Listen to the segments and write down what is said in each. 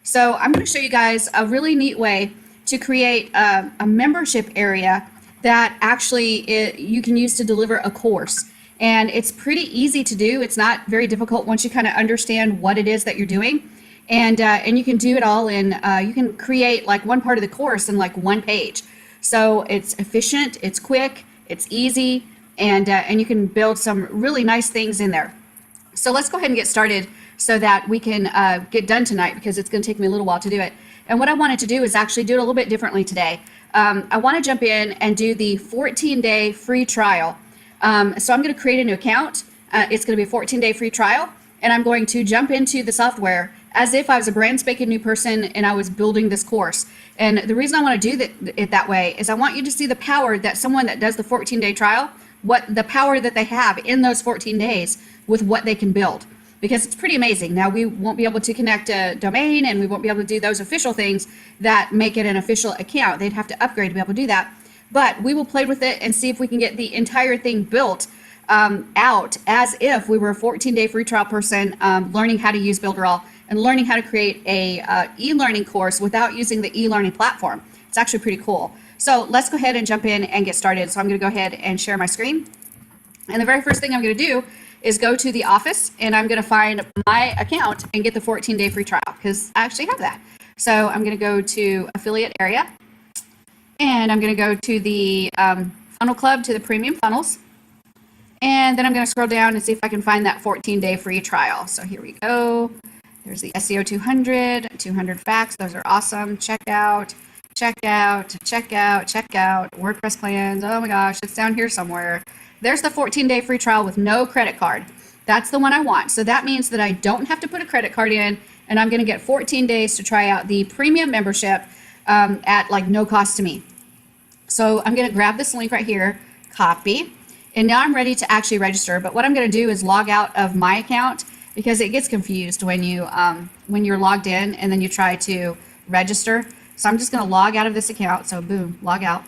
So I'm going to show you guys a really neat way to create a membership area that actually you can use to deliver a course. And it's pretty easy to do. It's not very difficult once you kind of understand what it is that you're doing. And you can do it all in, you can create like one part of the course in like one page. So it's efficient, it's quick, it's easy, and you can build some really nice things in there. So let's go ahead and get started so that we can get done tonight, because it's going to take me a little while to do it. And what I wanted to do is actually do it a little bit differently today. I want to jump in and do the 14-day free trial. So I'm going to create a new account. It's going to be a 14-day free trial, and I'm going to jump into the software as if I was a brand spanking new person and I was building this course. And the reason I want to do it that way is I want you to see the power that someone that does the 14-day trial, what the power that they have in those 14 days with what they can build, because it's pretty amazing. Now, we won't be able to connect a domain, and we won't be able to do those official things that make it an official account. They'd have to upgrade to be able to do that. But we will play with it and see if we can get the entire thing built out as if we were a 14-day free trial person learning how to use Builderall and learning how to create a e-learning course without using the e-learning platform. It's actually pretty cool. So let's go ahead and jump in and get started. So I'm going to go ahead and share my screen. And the very first thing I'm going to do is go to the office, and I'm going to find my account and get the 14-day free trial, because I actually have that. So I'm going to go to affiliate area, and I'm going to go to the funnel club, to the premium funnels. And then I'm going to scroll down and see if I can find that 14-day free trial. So here we go. There's the SEO 200 facts. Those are awesome. Check out, WordPress plans. Oh my gosh, it's down here somewhere. There's the 14-day free trial with no credit card. That's the one I want. So that means that I don't have to put a credit card in, and I'm going to get 14 days to try out the premium membership at like no cost to me. So I'm going to grab this link right here, copy, and now I'm ready to actually register. But what I'm going to do is log out of my account, because it gets confused when you're logged in and then you try to register. So I'm just going to log out of this account. So boom, log out.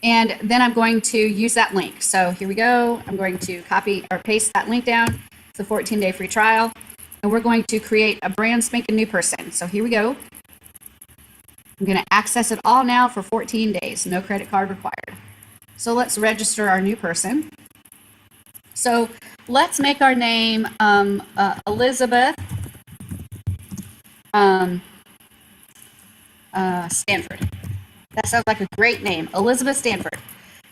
And then I'm going to use that link. So here we go. I'm going to copy or paste that link down. It's a 14-day free trial. And we're going to create a brand spanking new person. So here we go. I'm going to access it all now for 14 days. No credit card required. So let's register our new person. So let's make our name Elizabeth Stanford. That sounds like a great name, Elizabeth Stanford.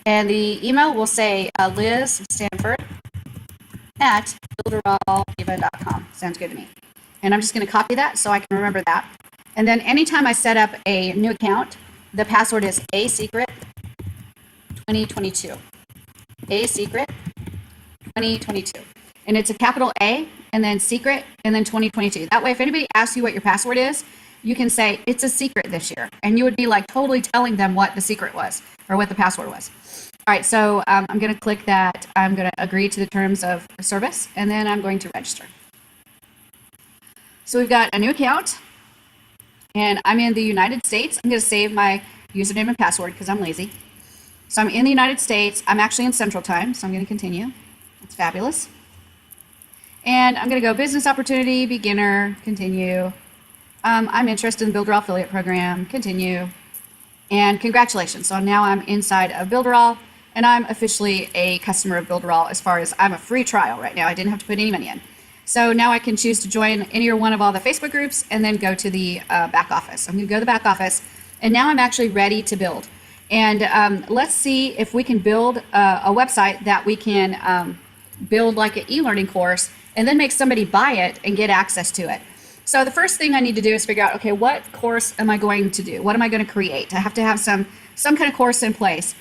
And the email will say lizstanford@builderalldiva.com. Sounds good to me. And I'm just going to copy that so I can remember that. And then anytime I set up a new account, the password is asecret2022. asecret2022. And it's a capital A and then secret and then 2022. That way, if anybody asks you what your password is, you can say it's a secret this year. And you would be like totally telling them what the secret was or what the password was. All right, so I'm going to click that. I'm going to agree to the terms of service, and then I'm going to register. So we've got a new account, and I'm in the United States. I'm going to save my username and password because I'm lazy. So I'm in the United States. I'm actually in Central Time, so I'm going to continue. That's fabulous. And I'm going to go business opportunity, beginner, continue. I'm interested in Builderall affiliate program, continue. And congratulations. So now I'm inside of Builderall, and I'm officially a customer of Builderall as far as I'm a free trial right now. I didn't have to put any money in. So now I can choose to join any or one of all the Facebook groups and then go to the back office. I'm going to go to the back office, and now I'm actually ready to build. And let's see if we can build a website that we can build like an e-learning course and then make somebody buy it and get access to it. So the first thing I need to do is figure out, okay, what course am I going to do? What am I going to create? I have to have some kind of course in place.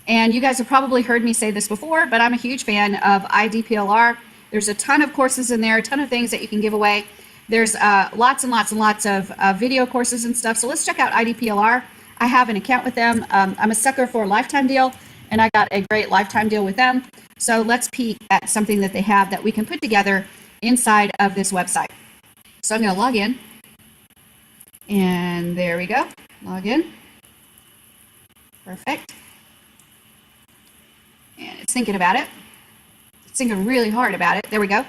And you guys have probably heard me say this before, but I'm a huge fan of IDPLR. There's a ton of courses in there, a ton of things that you can give away. There's lots and lots and lots of video courses and stuff. So let's check out IDPLR. I have an account with them. I'm a sucker for a lifetime deal, and I got a great lifetime deal with them. So let's peek at something that they have that we can put together inside of this website. So I'm going to log in, and there we go. Log in. Perfect. And it's thinking about it. It's thinking really hard about it. There we go.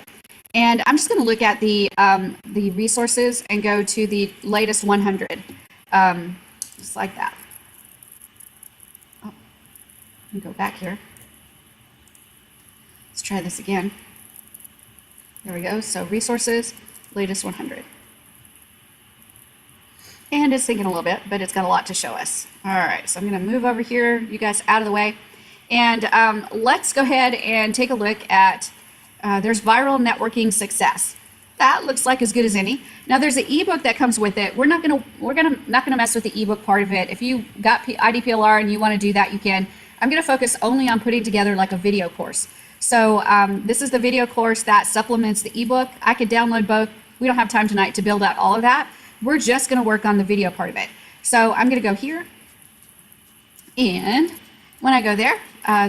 And I'm just going to look at the resources and go to the latest 100, just like that. Oh, let me go back here. Let's try this again. There we go. So resources, latest 100. And it's thinking a little bit, but it's got a lot to show us. All right, so I'm going to move over here, you guys out of the way. And let's go ahead and take a look at, there's viral networking success. That looks like as good as any. Now there's an ebook that comes with it. We're not gonna mess with the ebook part of it. If you got IDPLR and you want to do that, you can. I'm going to focus only on putting together like a video course. So this is the video course that supplements the ebook. I could download both. We don't have time tonight to build out all of that. We're just going to work on the video part of it. So I'm going to go here, and when I go there,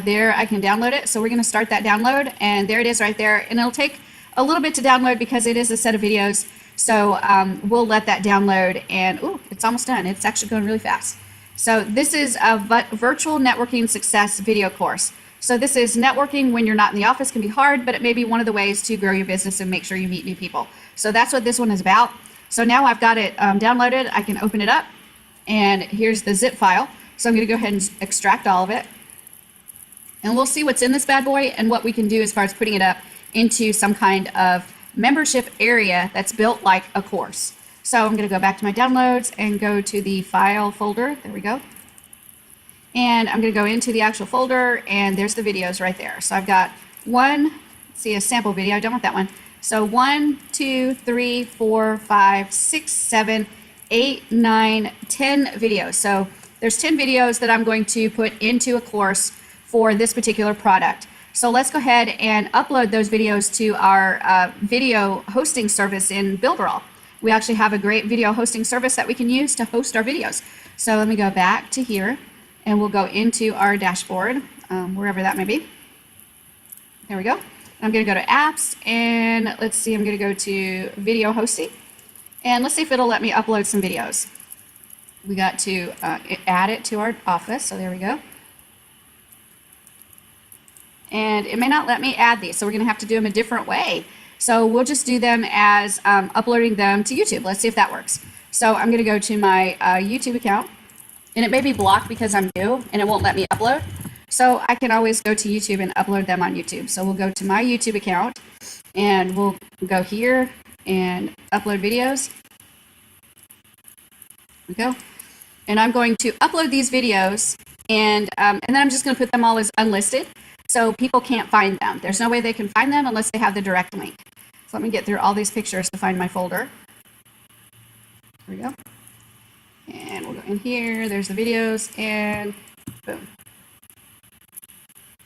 there I can download it. So we're going to start that download, and there it is right there. And it'll take a little bit to download because it is a set of videos. So we'll let that download, and ooh, it's almost done. It's actually going really fast. So this is a virtual networking success video course. So this is networking when you're not in the office can be hard, but it may be one of the ways to grow your business and make sure you meet new people. So that's what this one is about. So now I've got it downloaded. I can open it up, and here's the zip file. So I'm going to go ahead and extract all of it, and we'll see what's in this bad boy and what we can do as far as putting it up into some kind of membership area that's built like a course. So I'm going to go back to my downloads and go to the file folder. There we go. And I'm going to go into the actual folder, and there's the videos right there. So I've got one, let's see, a sample video. I don't want that one. So 1, 2, 3, 4, 5, 6, 7, 8, 9, 10 videos. So there's 10 videos that I'm going to put into a course for this particular product. So let's go ahead and upload those videos to our video hosting service in Builderall. We actually have a great video hosting service that we can use to host our videos. So let me go back to here, and we'll go into our dashboard, wherever that may be. There we go. I'm going to go to apps, and let's see, I'm going to go to video hosting, and let's see if it'll let me upload some videos. We got to add it to our office, so there we go. And it may not let me add these, so we're going to have to do them a different way. So we'll just do them as uploading them to YouTube. Let's see if that works. So I'm going to go to my YouTube account, and it may be blocked because I'm new and it won't let me upload. So I can always go to YouTube and upload them on YouTube. So we'll go to my YouTube account, and we'll go here and upload videos. There we go. And I'm going to upload these videos, and then I'm just going to put them all as unlisted, so people can't find them. There's no way they can find them unless they have the direct link. So let me get through all these pictures to find my folder. There we go. And we'll go in here. There's the videos, and boom.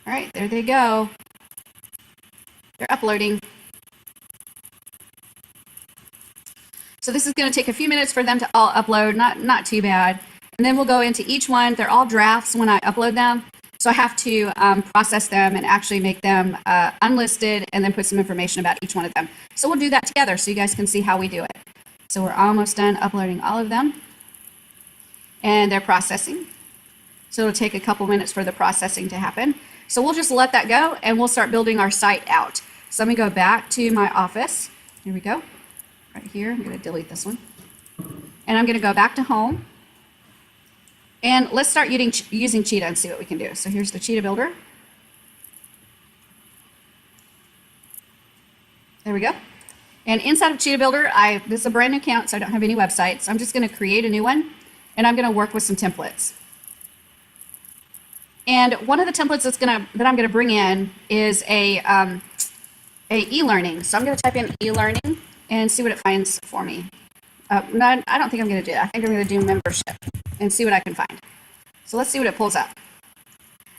All right, there they go. They're uploading. So this is going to take a few minutes for them to all upload, not too bad. And then we'll go into each one. They're all drafts when I upload them. So I have to process them and actually make them unlisted, and then put some information about each one of them. So we'll do that together so you guys can see how we do it. So we're almost done uploading all of them, and they're processing. So it'll take a couple minutes for the processing to happen. So we'll just let that go, and we'll start building our site out. So let me go back to my office. Here we go. Right here, I'm going to delete this one. And I'm going to go back to home. And let's start using Cheetah and see what we can do. So here's the Cheetah Builder. There we go. And inside of Cheetah Builder, this is a brand new account, so I don't have any websites. So I'm just going to create a new one, and I'm going to work with some templates. And one of the templates that I'm going to bring in is a e-learning. So I'm going to type in e-learning and see what it finds for me. No, I don't think I'm going to do that. I think I'm going to do membership and see what I can find. So let's see what it pulls up.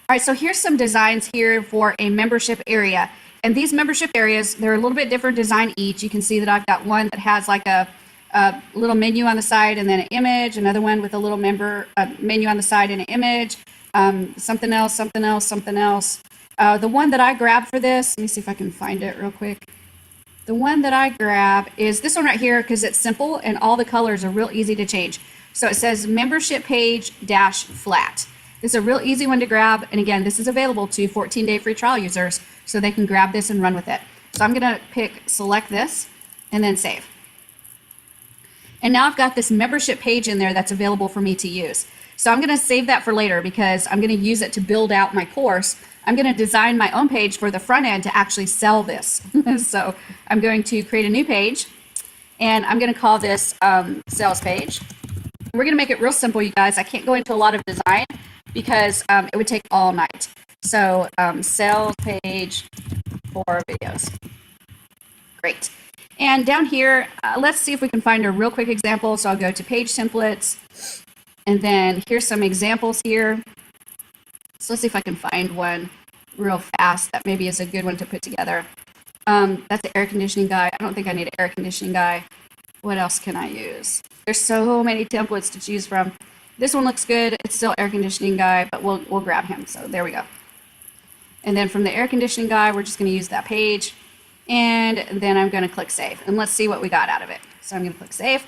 All right, so here's some designs here for a membership area. And these membership areas, they're a little bit different design each. You can see that I've got one that has like a little menu on the side and then an image, another one with a little menu on the side and an image, something else, something else, something else. The one that I grabbed for this, let me see if I can find it real quick. The one that I grab is this one right here because it's simple and all the colors are real easy to change. So it says membership page dash flat. This is a real easy one to grab. And again, this is available to 14-day free trial users, so they can grab this and run with it. So I'm going to select this and then save. And now I've got this membership page in there that's available for me to use. So I'm going to save that for later because I'm going to use it to build out my course. I'm going to design my own page for the front end to actually sell this. So I'm going to create a new page, and I'm going to call this sales page. We're going to make it real simple, you guys. I can't go into a lot of design because it would take all night. So sales page for videos. Great. And down here, let's see if we can find a real quick example. So I'll go to page templates, and then here's some examples here. So let's see if I can find one real fast that maybe is a good one to put together. That's an air conditioning guy. I don't think I need an air conditioning guy. What else can I use? There's so many templates to choose from. This one looks good. It's still air conditioning guy, but we'll grab him. So there we go. And then from the air conditioning guy, we're just going to use that page. And then I'm going to click save. And let's see what we got out of it. So I'm going to click save.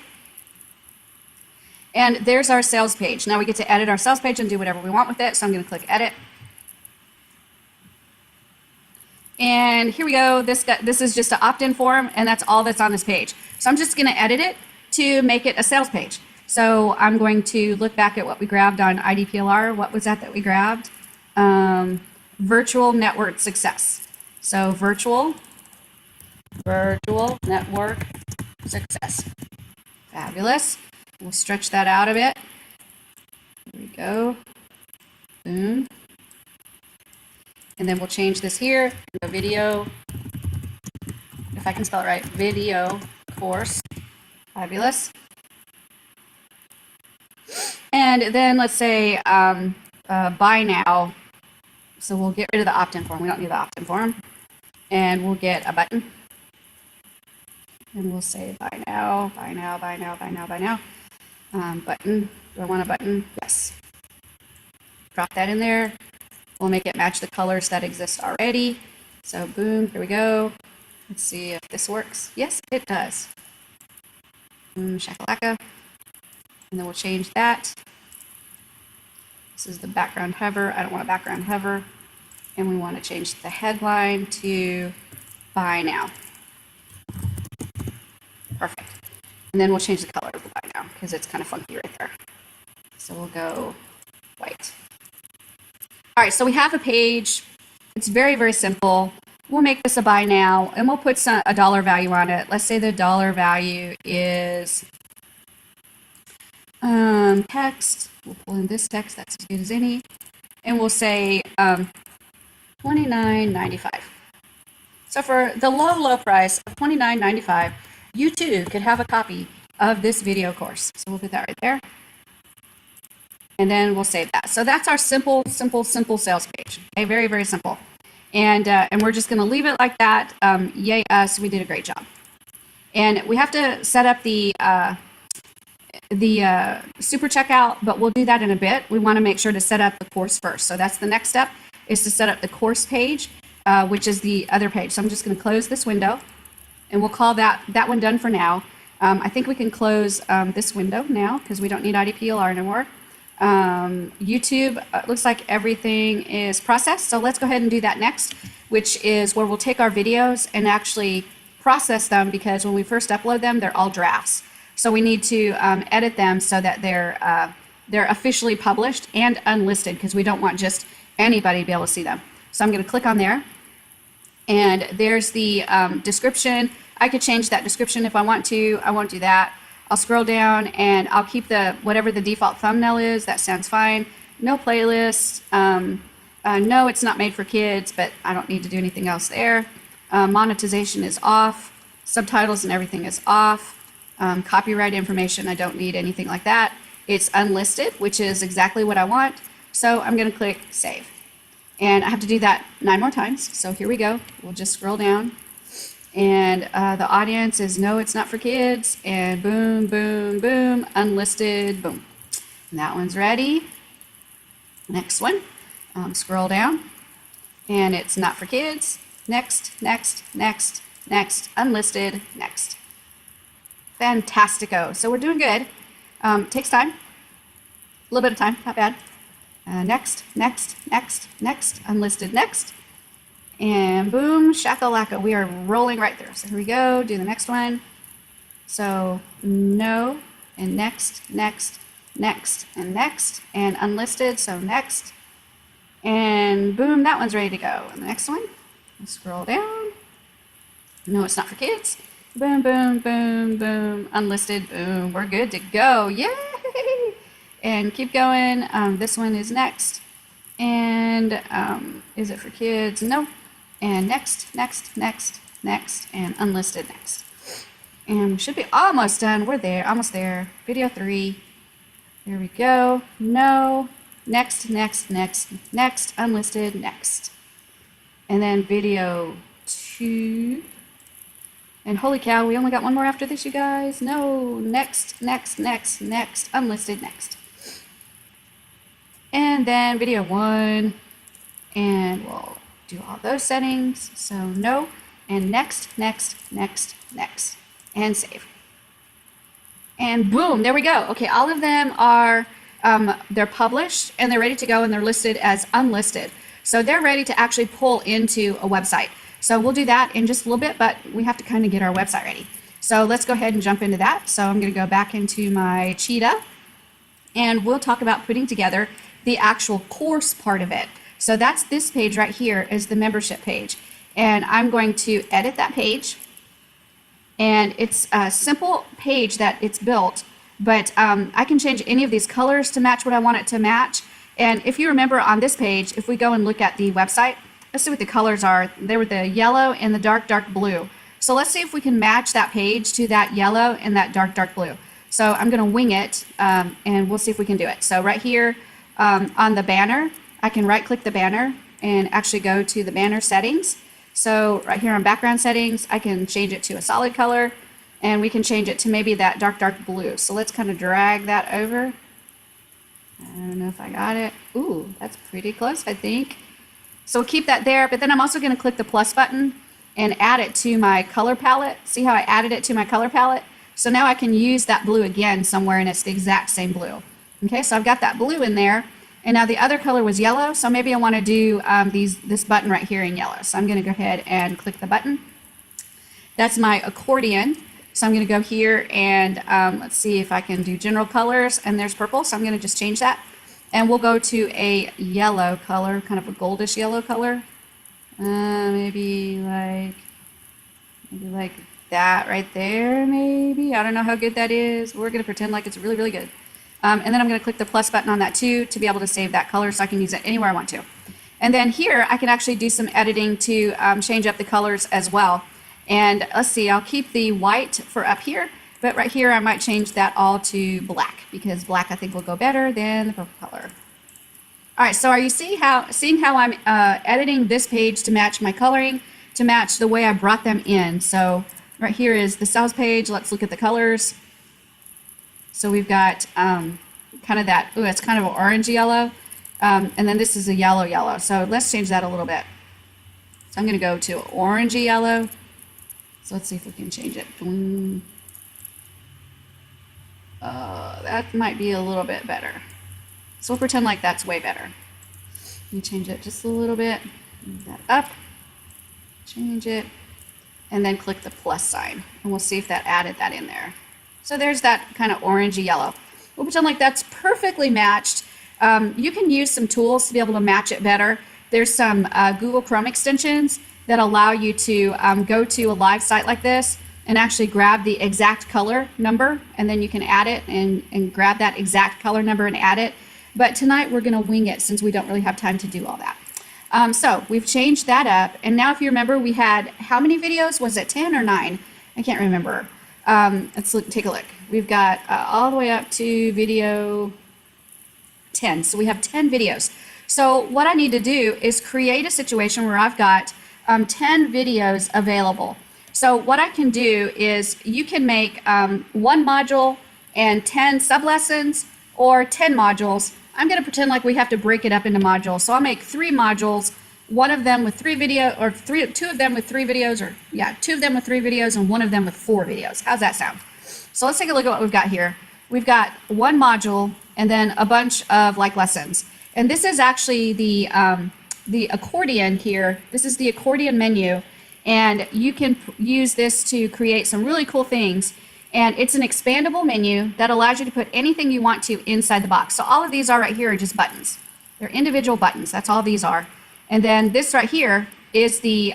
And there's our sales page. Now we get to edit our sales page and do whatever we want with it. So I'm going to click edit. And here we go. This is just an opt-in form, and that's all that's on this page. So I'm just going to edit it to make it a sales page. So I'm going to look back at what we grabbed on IDPLR. What was that we grabbed? Virtual network success. So virtual network success. Fabulous. We'll stretch that out a bit. Here we go. Boom. And then we'll change this here. The video, if I can spell it right, video course. Fabulous. And then let's say buy now. So we'll get rid of the opt-in form. We don't need the opt-in form. And we'll get a button. And we'll say buy now, buy now, buy now, buy now, buy now. Button. Do I want a button? Yes. Drop that in there. We'll make it match the colors that exist already. So boom, here we go. Let's see if this works. Yes, it does. Boom, shakalaka. And then we'll change that. This is the background hover. I don't want a background hover. And we want to change the headline to buy now. Perfect. And then we'll change the color of the buy now because it's kind of funky right there. So we'll go white. All right, so we have a page. It's very, very simple. We'll make this a buy now, and we'll put a dollar value on it. Let's say the dollar value is text. We'll pull in this text. That's as good as any. And we'll say $29.95. So for the low, low price of $29.95, you too could have a copy of this video course. So we'll put that right there. And then we'll save that. So that's our simple sales page. Okay, very, very simple. And we're just going to leave it like that. Yay us, we did a great job. And we have to set up the super checkout, but we'll do that in a bit. We want to make sure to set up the course first. So that's the next step, is to set up the course page, which is the other page. So I'm just going to close this window, and we'll call that one done for now. I think we can close this window now because we don't need IDPLR anymore. YouTube, looks like everything is processed. So let's go ahead and do that next, which is where we'll take our videos and actually process them, because when we first upload them, they're all drafts. So we need to edit them so that they're officially published and unlisted, because we don't want just anybody to be able to see them. So I'm going to click on there, and there's the description. I could change that description if I want to. I won't do that. I'll scroll down and I'll keep whatever the default thumbnail is. That sounds fine. No playlist. No, it's not made for kids, but I don't need to do anything else there. Monetization is off. Subtitles and everything is off. Copyright information, I don't need anything like that. It's unlisted, which is exactly what I want. So I'm going to click save. And I have to do that 9 more times. So here we go. We'll just scroll down. And the audience is no, it's not for kids. And boom, boom, boom, unlisted, boom. And that one's ready. Next one. Scroll down. And it's not for kids. Next, next, next, next, unlisted, next. Fantastico. So we're doing good. Takes time. A little bit of time, not bad. Next, next, next, next, unlisted, next. And boom, shakalaka. We are rolling right through. So here we go. Do the next one. So no, and next, next, next, and next, and unlisted. So next. And boom, that one's ready to go. And the next one, scroll down. No, it's not for kids. Boom, boom, boom, boom. Unlisted, boom. We're good to go. Yay! And keep going. This one is next. And is it for kids? No. And next, next, next, next, and unlisted next. And we should be almost done. We're there, almost there. Video 3. There we go. No. Next, next, next, next, unlisted, next. And then video 2. And holy cow, we only got one more after this, you guys. No, next, next, next, next, unlisted, next. And then video 1. And we'll do all those settings. So no, and next, next, next, next, and save. And boom, there we go. Okay, all of them are they're published and they're ready to go and they're listed as unlisted. So they're ready to actually pull into a website. So we'll do that in just a little bit, but we have to kind of get our website ready. So let's go ahead and jump into that. So I'm going to go back into my Cheetah and we'll talk about putting together the actual course part of it. So that's this page right here is the membership page. And I'm going to edit that page. And it's a simple page that it's built. But I can change any of these colors to match what I want it to match. And if you remember on this page, if we go and look at the website, let's see what the colors are. They were the yellow and the dark, dark blue. So let's see if we can match that page to that yellow and that dark, dark blue. So I'm going to wing it and we'll see if we can do it. So right here on the banner, I can right click the banner and actually go to the banner settings. So right here on background settings, I can change it to a solid color. And we can change it to maybe that dark, dark blue. So let's kind of drag that over. I don't know if I got it. Ooh, that's pretty close, I think. So we'll keep that there. But then I'm also going to click the plus button and add it to my color palette. See how I added it to my color palette? So now I can use that blue again somewhere and it's the exact same blue. Okay, so I've got that blue in there. And now the other color was yellow. So maybe I want to do this button right here in yellow. So I'm going to go ahead and click the button. That's my accordion. So I'm going to go here and let's see if I can do general colors, and there's purple. So I'm going to just change that. And we'll go to a yellow color, kind of a goldish yellow color. Maybe like that right there, maybe. I don't know how good that is. We're going to pretend like it's really, really good. And then I'm going to click the plus button on that too to be able to save that color so I can use it anywhere I want to. And then here I can actually do some editing to change up the colors as well. And let's see, I'll keep the white for up here, but right here I might change that all to black because black I think will go better than the purple color. All right, so are you seeing how I'm editing this page to match my coloring, to match the way I brought them in? So right here is the styles page. Let's look at the colors. So we've got kind of that, ooh, it's kind of an orange yellow. And then this is a yellow yellow. So let's change that a little bit. So I'm going to go to orangey yellow. So let's see if we can change it. That might be a little bit better. So we'll pretend like that's way better. Let me change it just a little bit. Move that up. Change it. And then click the plus sign. And we'll see if that added that in there. So there's that kind of orangey yellow. We'll pretend like that's perfectly matched. You can use some tools to be able to match it better. There's some Google Chrome extensions that allow you to go to a live site like this and actually grab the exact color number, and then you can add it and grab that exact color number and add it. But tonight we're going to wing it since we don't really have time to do all that. So we've changed that up, and now if you remember, we had how many videos? Was it 10 or 9? I can't remember. Let's take a look. We've got all the way up to video 10. So we have 10 videos. So what I need to do is create a situation where I've got 10 videos available. So what I can do is you can make one module and 10 sub-lessons or 10 modules. I'm going to pretend like we have to break it up into modules. So I'll make 3 modules, one of them with 3 video, or 2 of them with 3 videos, or yeah, 2 of them with 3 videos and 1 of them with 4 videos. How's that sound? So let's take a look at what we've got here. We've got 1 module and then a bunch of like lessons. And this is actually the the accordion here. This is the accordion menu, and you can use this to create some really cool things. And it's an expandable menu that allows you to put anything you want to inside the box. So all of these are right here are just buttons. They're individual buttons. That's all these are. And then this right here is the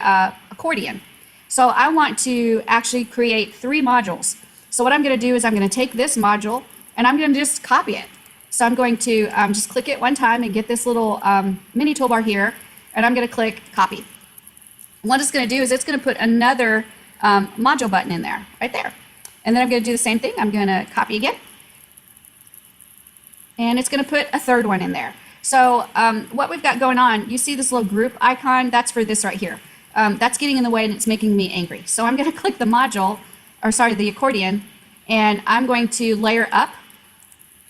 accordion. So I want to actually create 3 modules. So what I'm going to do is I'm going to take this module and I'm going to just copy it. So I'm going to just click it one time and get this little mini toolbar here, and I'm going to click copy. What it's going to do is it's going to put another module button in there, right there. And then I'm going to do the same thing. I'm going to copy again. And it's going to put a third one in there. So what we've got going on, you see this little group icon? That's for this right here. That's getting in the way and it's making me angry. So I'm going to click the module, or sorry, the accordion, and I'm going to layer up.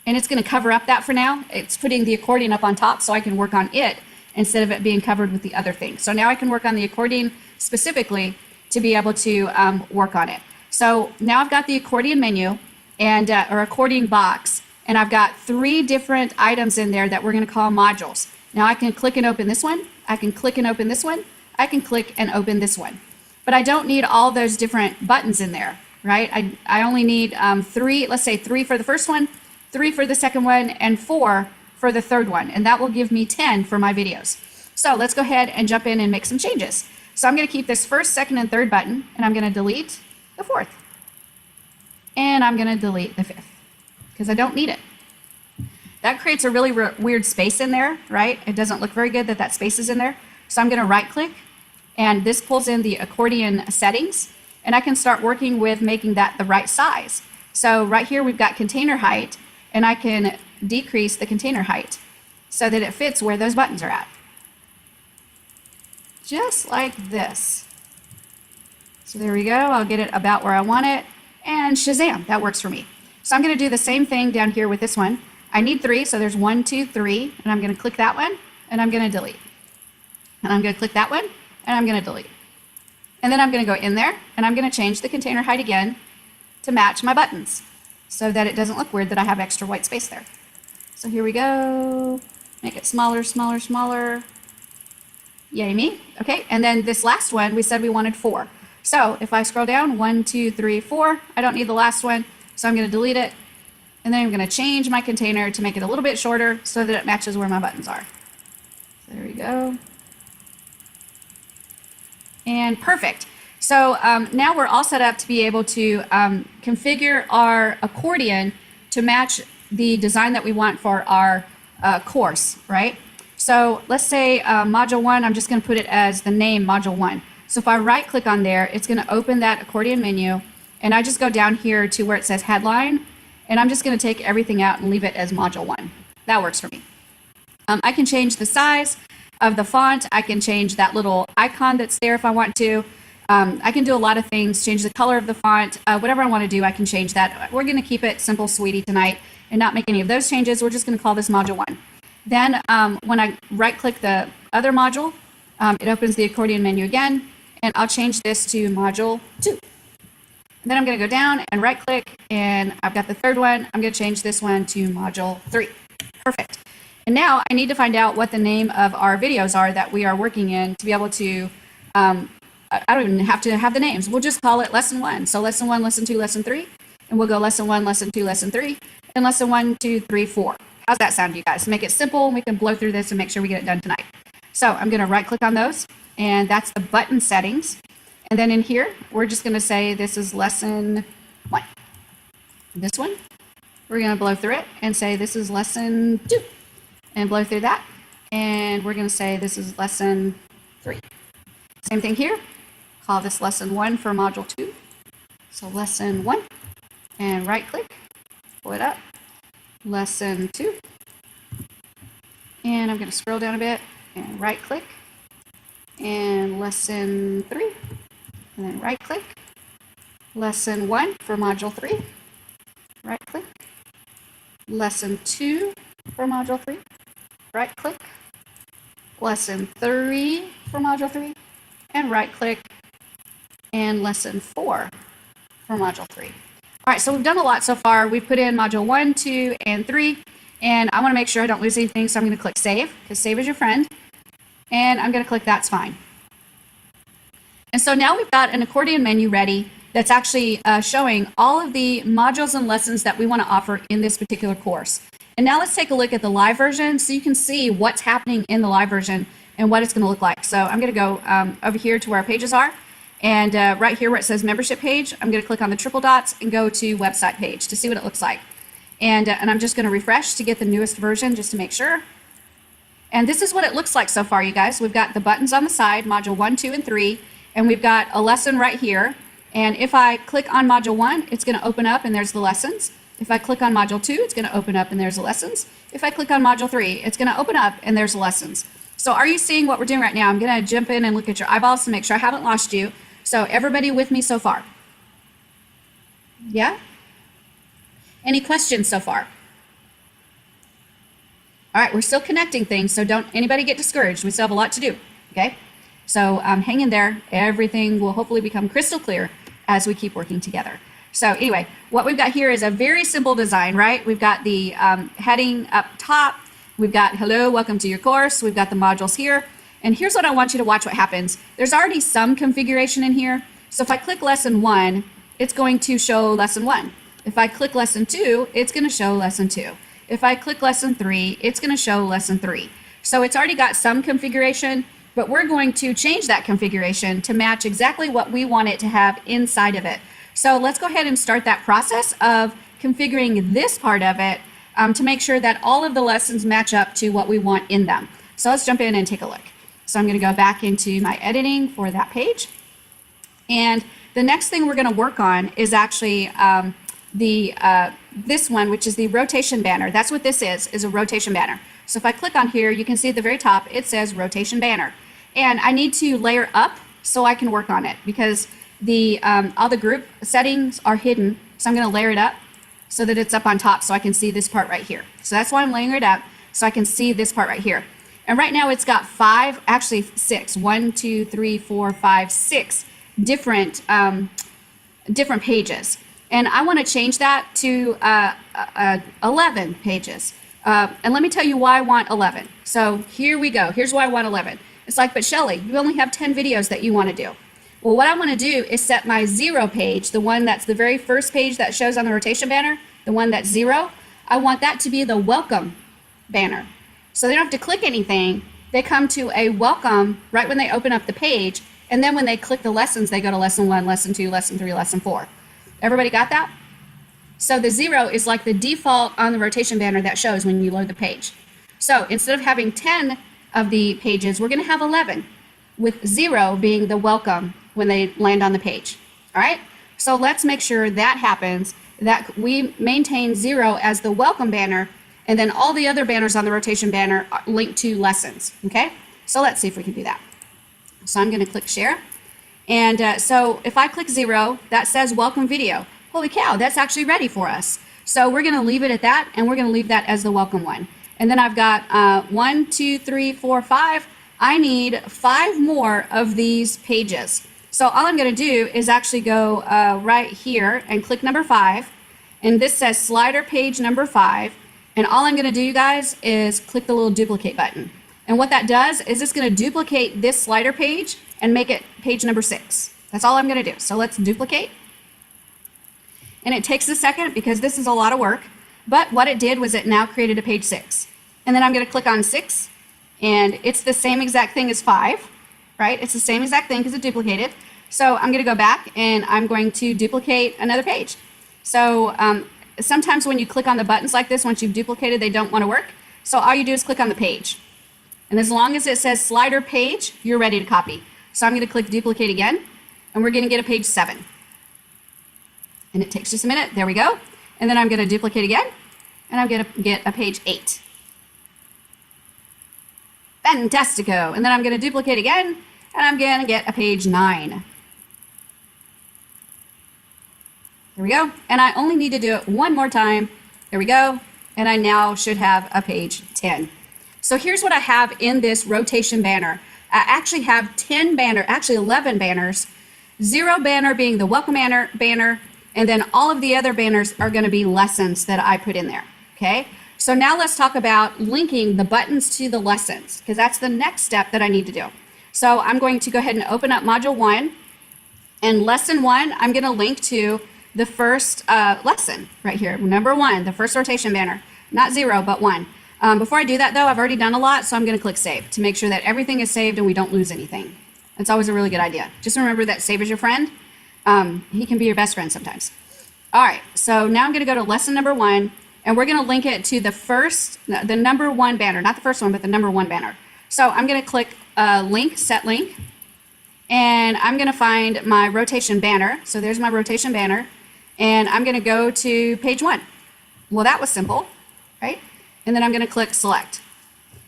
And it's going to cover up that for now. It's putting the accordion up on top so I can work on it instead of it being covered with the other thing. So now I can work on the accordion specifically to be able to work on it. So now I've got the accordion menu and or accordion box, and I've got 3 different items in there that we're going to call modules. Now I can click and open this one. I can click and open this one. I can click and open this one. But I don't need all those different buttons in there, right? I only need 3, let's say 3 for the first one, 3 for the second one, and 4 for the third one. And that will give me 10 for my videos. So let's go ahead and jump in and make some changes. So I'm going to keep this first, second, and third button, and I'm going to delete the 4th. And I'm going to delete the 5th because I don't need it. That creates a really weird space in there, right? It doesn't look very good that that space is in there. So I'm going to right click, and this pulls in the accordion settings, and I can start working with making that the right size. So right here we've got container height, and I can decrease the container height so that it fits where those buttons are at. Just like this. So there we go. I'll get it about where I want it, and shazam, that works for me. So I'm going to do the same thing down here with this one. I need 3, so there's 1, 2, 3, and I'm going to click that one, and I'm going to delete. And I'm going to click that one, and I'm going to delete. And then I'm going to go in there, and I'm going to change the container height again to match my buttons so that it doesn't look weird that I have extra white space there. So here we go. Make it smaller, smaller, smaller. Yay me. Okay, and then this last one, we said we wanted 4. So if I scroll down, 1, 2, 3, 4, I don't need the last one, so I'm going to delete it. And then I'm going to change my container to make it a little bit shorter so that it matches where my buttons are. So there we go. And perfect. So now we're all set up to be able to configure our accordion to match the design that we want for our course, right? So let's say module 1, I'm just going to put it as the name module 1. So if I right click on there, it's going to open that accordion menu, and I just go down here to where it says headline, and I'm just going to take everything out and leave it as module 1. That works for me. I can change the size of the font. I can change that little icon that's there if I want to. I can do a lot of things, change the color of the font, whatever I want to do, I can change that. We're going to keep it simple, sweetie tonight and not make any of those changes. We're just going to call this module 1. Then when I right click the other module, it opens the accordion menu again, and I'll change this to module 2. And then I'm going to go down and right click, and I've got the third one. I'm going to change this one to module 3. Perfect. And now I need to find out what the name of our videos are that we are working in to be able to, I don't even have to have the names. We'll just call it lesson 1. So lesson 1, lesson 2, lesson 3, and we'll go lesson 1, lesson 2, lesson 3, and lesson 1, 2, 3, 4. How's that sound to you guys? Make it simple, and we can blow through this and make sure we get it done tonight. So I'm going to right click on those, and that's the button settings. And then in here, we're just going to say this is lesson 1. This one, we're going to blow through it and say this is lesson 2. And blow through that. And we're going to say this is lesson 3. Same thing here. Call this lesson 1 for module 2. So lesson 1. And right click. Pull it up. Lesson 2. And I'm going to scroll down a bit and right click. And lesson 3. And then right click. Lesson 1 for module 3. Right click. Lesson 2 for module 3. Right click. Lesson 3 for module 3. And right click. And lesson 4 for module 3. All right, so we've done a lot so far. We've put in module 1, 2, and 3. And I want to make sure I don't lose anything, so I'm going to click save, because save is your friend. and I'm going to click that's fine. And so now we've got an accordion menu ready that's actually showing all of the modules and lessons that we want to offer in this particular course. And now let's take a look at the live version so you can see what's happening in the live version and what it's going to look like. So I'm going to go over here to where our pages are. And right here where it says membership page, I'm going to click on the triple dots and go to website page to see what it looks like. And I'm just going to refresh to get the newest version just to make sure. And this is what it looks like so far, you guys. We've got the buttons on the side, module 1, 2, and 3. And we've got a lesson right here. And if I click on module 1, it's going to open up and there's the lessons. If I click on module 2, it's going to open up and there's the lessons. If I click on module 3, it's going to open up and there's the lessons. So are you seeing what we're doing right now? I'm going to jump in and look at your eyeballs to make sure I haven't lost you. So everybody with me so far? Yeah? Any questions so far? All right, we're still connecting things, so don't anybody get discouraged. We still have a lot to do, okay? So hang in there. Everything will hopefully become crystal clear as we keep working together. So anyway, what we've got here is a very simple design, right? We've got the heading up top. We've got hello, welcome to your course. We've got the modules here. And here's what I want you to watch what happens. There's already some configuration in here. So if I click lesson 1, it's going to show lesson 1. If I click lesson 2, it's going to show lesson 2. If I click lesson 3, it's going to show lesson 3. So it's already got some configuration, but we're going to change that configuration to match exactly what we want it to have inside of it. So let's go ahead and start that process of configuring this part of it to make sure that all of the lessons match up to what we want in them. So let's jump in and take a look. So I'm going to go back into my editing for that page. And the next thing we're going to work on is actually this one, which is the rotation banner. That's what this is a rotation banner. So if I click on here, you can see at the very top, it says rotation banner. And I need to layer up so I can work on it because all the group settings are hidden. So I'm going to layer it up so that it's up on top so I can see this part right here. So that's why I'm layering it up so I can see this part right here. And right now it's got 5, actually 6, 1, 2, 3, 4, 5, 6 different pages. And I want to change that to 11 pages. And let me tell you why I want 11. So here we go. Here's why I want 11. It's like, but Shelly, you only have 10 videos that you want to do. Well, what I want to do is set my 0 page, the one that's the very first page that shows on the rotation banner, the one that's 0. I want that to be the welcome banner. So they don't have to click anything. They come to a welcome right when they open up the page. And then when they click the lessons, they go to lesson 1, lesson 2, lesson 3, lesson 4. Everybody got that? So the 0 is like the default on the rotation banner that shows when you load the page. So instead of having 10 of the pages, we're going to have 11, with 0 being the welcome when they land on the page. All right? So let's make sure that happens, that we maintain 0 as the welcome banner, and then all the other banners on the rotation banner are linked to lessons. Okay? So let's see if we can do that. So I'm going to click share. And so if I click 0, that says welcome video. Holy cow, that's actually ready for us. So we're going to leave it at that, and we're going to leave that as the welcome one. And then I've got 1, 2, 3, 4, 5. I need 5 more of these pages. So all I'm going to do is actually go right here and click number 5. And this says slider page number 5. And all I'm going to do, you guys, is click the little duplicate button. And what that does is it's going to duplicate this slider page and make it page number 6. That's all I'm going to do. So let's duplicate. And it takes a second because this is a lot of work. But what it did was it now created a page 6. And then I'm going to click on 6. And it's the same exact thing as 5, right? It's the same exact thing because it duplicated. So I'm going to go back and I'm going to duplicate another page. So sometimes when you click on the buttons like this, once you've duplicated, they don't want to work. So all you do is click on the page. And as long as it says slider page, you're ready to copy. So I'm going to click duplicate again, and we're going to get a page 7. And it takes just a minute. There we go. And then I'm going to duplicate again, and I'm going to get a page 8. Fantastico. And then I'm going to duplicate again, and I'm going to get a page 9. There we go. And I only need to do it one more time. There we go. And I now should have a page 10. So here's what I have in this rotation banner. I actually have 11 banners, 0 banner being the welcome banner, and then all of the other banners are going to be lessons that I put in there. Okay. So now let's talk about linking the buttons to the lessons, because that's the next step that I need to do. So I'm going to go ahead and open up module 1. And lesson 1, I'm going to link to the first lesson right here. Number 1, the first rotation banner. Not 0, but 1. Before I do that, though, I've already done a lot, so I'm going to click Save to make sure that everything is saved and we don't lose anything. That's always a really good idea. Just remember that save is your friend. He can be your best friend sometimes. All right, so now I'm going to go to lesson number 1, and we're going to link it to the number 1 banner. Not the first one, but the number 1 banner. So I'm going to click Link, Set Link, and I'm going to find my rotation banner. So there's my rotation banner, and I'm going to go to page 1. Well, that was simple, right? And then I'm going to click Select.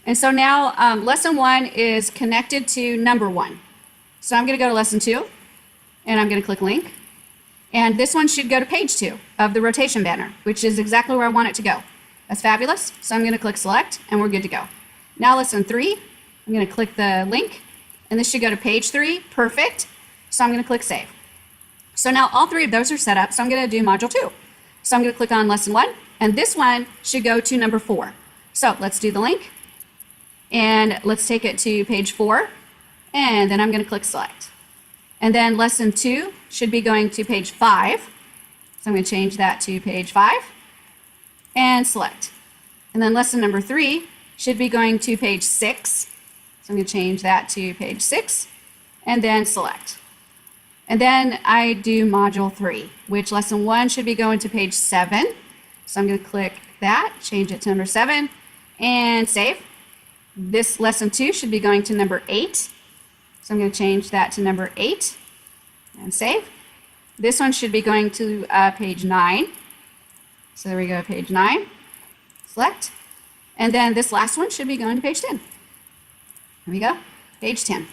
And so now lesson 1 is connected to number 1. So I'm going to go to lesson 2, and I'm going to click Link. And this one should go to page 2 of the rotation banner, which is exactly where I want it to go. That's fabulous. So I'm going to click Select, and we're good to go. Now lesson 3, I'm going to click the link, and this should go to page 3. Perfect. So I'm going to click Save. So now all 3 of those are set up, so I'm going to do module 2. So I'm going to click on lesson 1, and this one should go to number 4. So let's do the link, and let's take it to page 4, and then I'm going to click Select. And then lesson 2 should be going to page 5. So I'm going to change that to page 5 and Select. And then lesson number 3 should be going to page 6. So I'm going to change that to page 6 and then Select. And then I do module 3, which lesson 1 should be going to page 7. So I'm going to click that, change it to number 7 and save. This lesson 2 should be going to number 8. So I'm going to change that to number 8 and save. This one should be going to page 9. So there we go, page 9. Select. And then this last one should be going to page 10. There we go, page 10.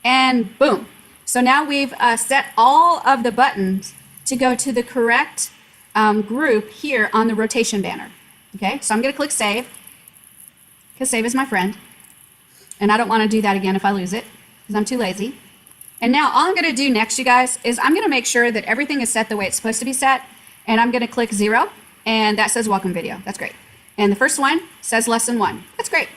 And boom. So now we've set all of the buttons to go to the correct group here on the rotation banner. Okay, so I'm going to click Save, because Save is my friend. And I don't want to do that again if I lose it, because I'm too lazy. And now all I'm going to do next, you guys, is I'm going to make sure that everything is set the way it's supposed to be set. And I'm going to click 0, and that says Welcome Video. That's great. And the first one says Lesson 1. That's great.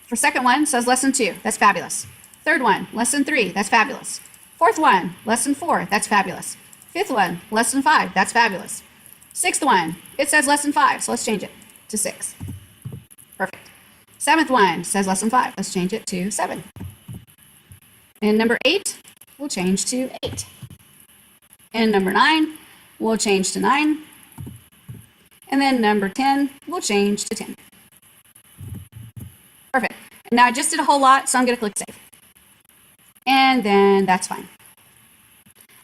For second one says Lesson 2. That's fabulous. Third one, Lesson 3. That's fabulous. Fourth one, Lesson 4. That's fabulous. Fifth one, Lesson 5. That's fabulous. Sixth one, it says Lesson 5. So let's change it to 6. Perfect. Seventh one says Lesson 5. Let's change it to 7. And number 8, we'll change to 8. And number 9, we'll change to 9. And then number 10, we'll change to 10. Perfect. And now I just did a whole lot, so I'm going to click Save. And then that's fine.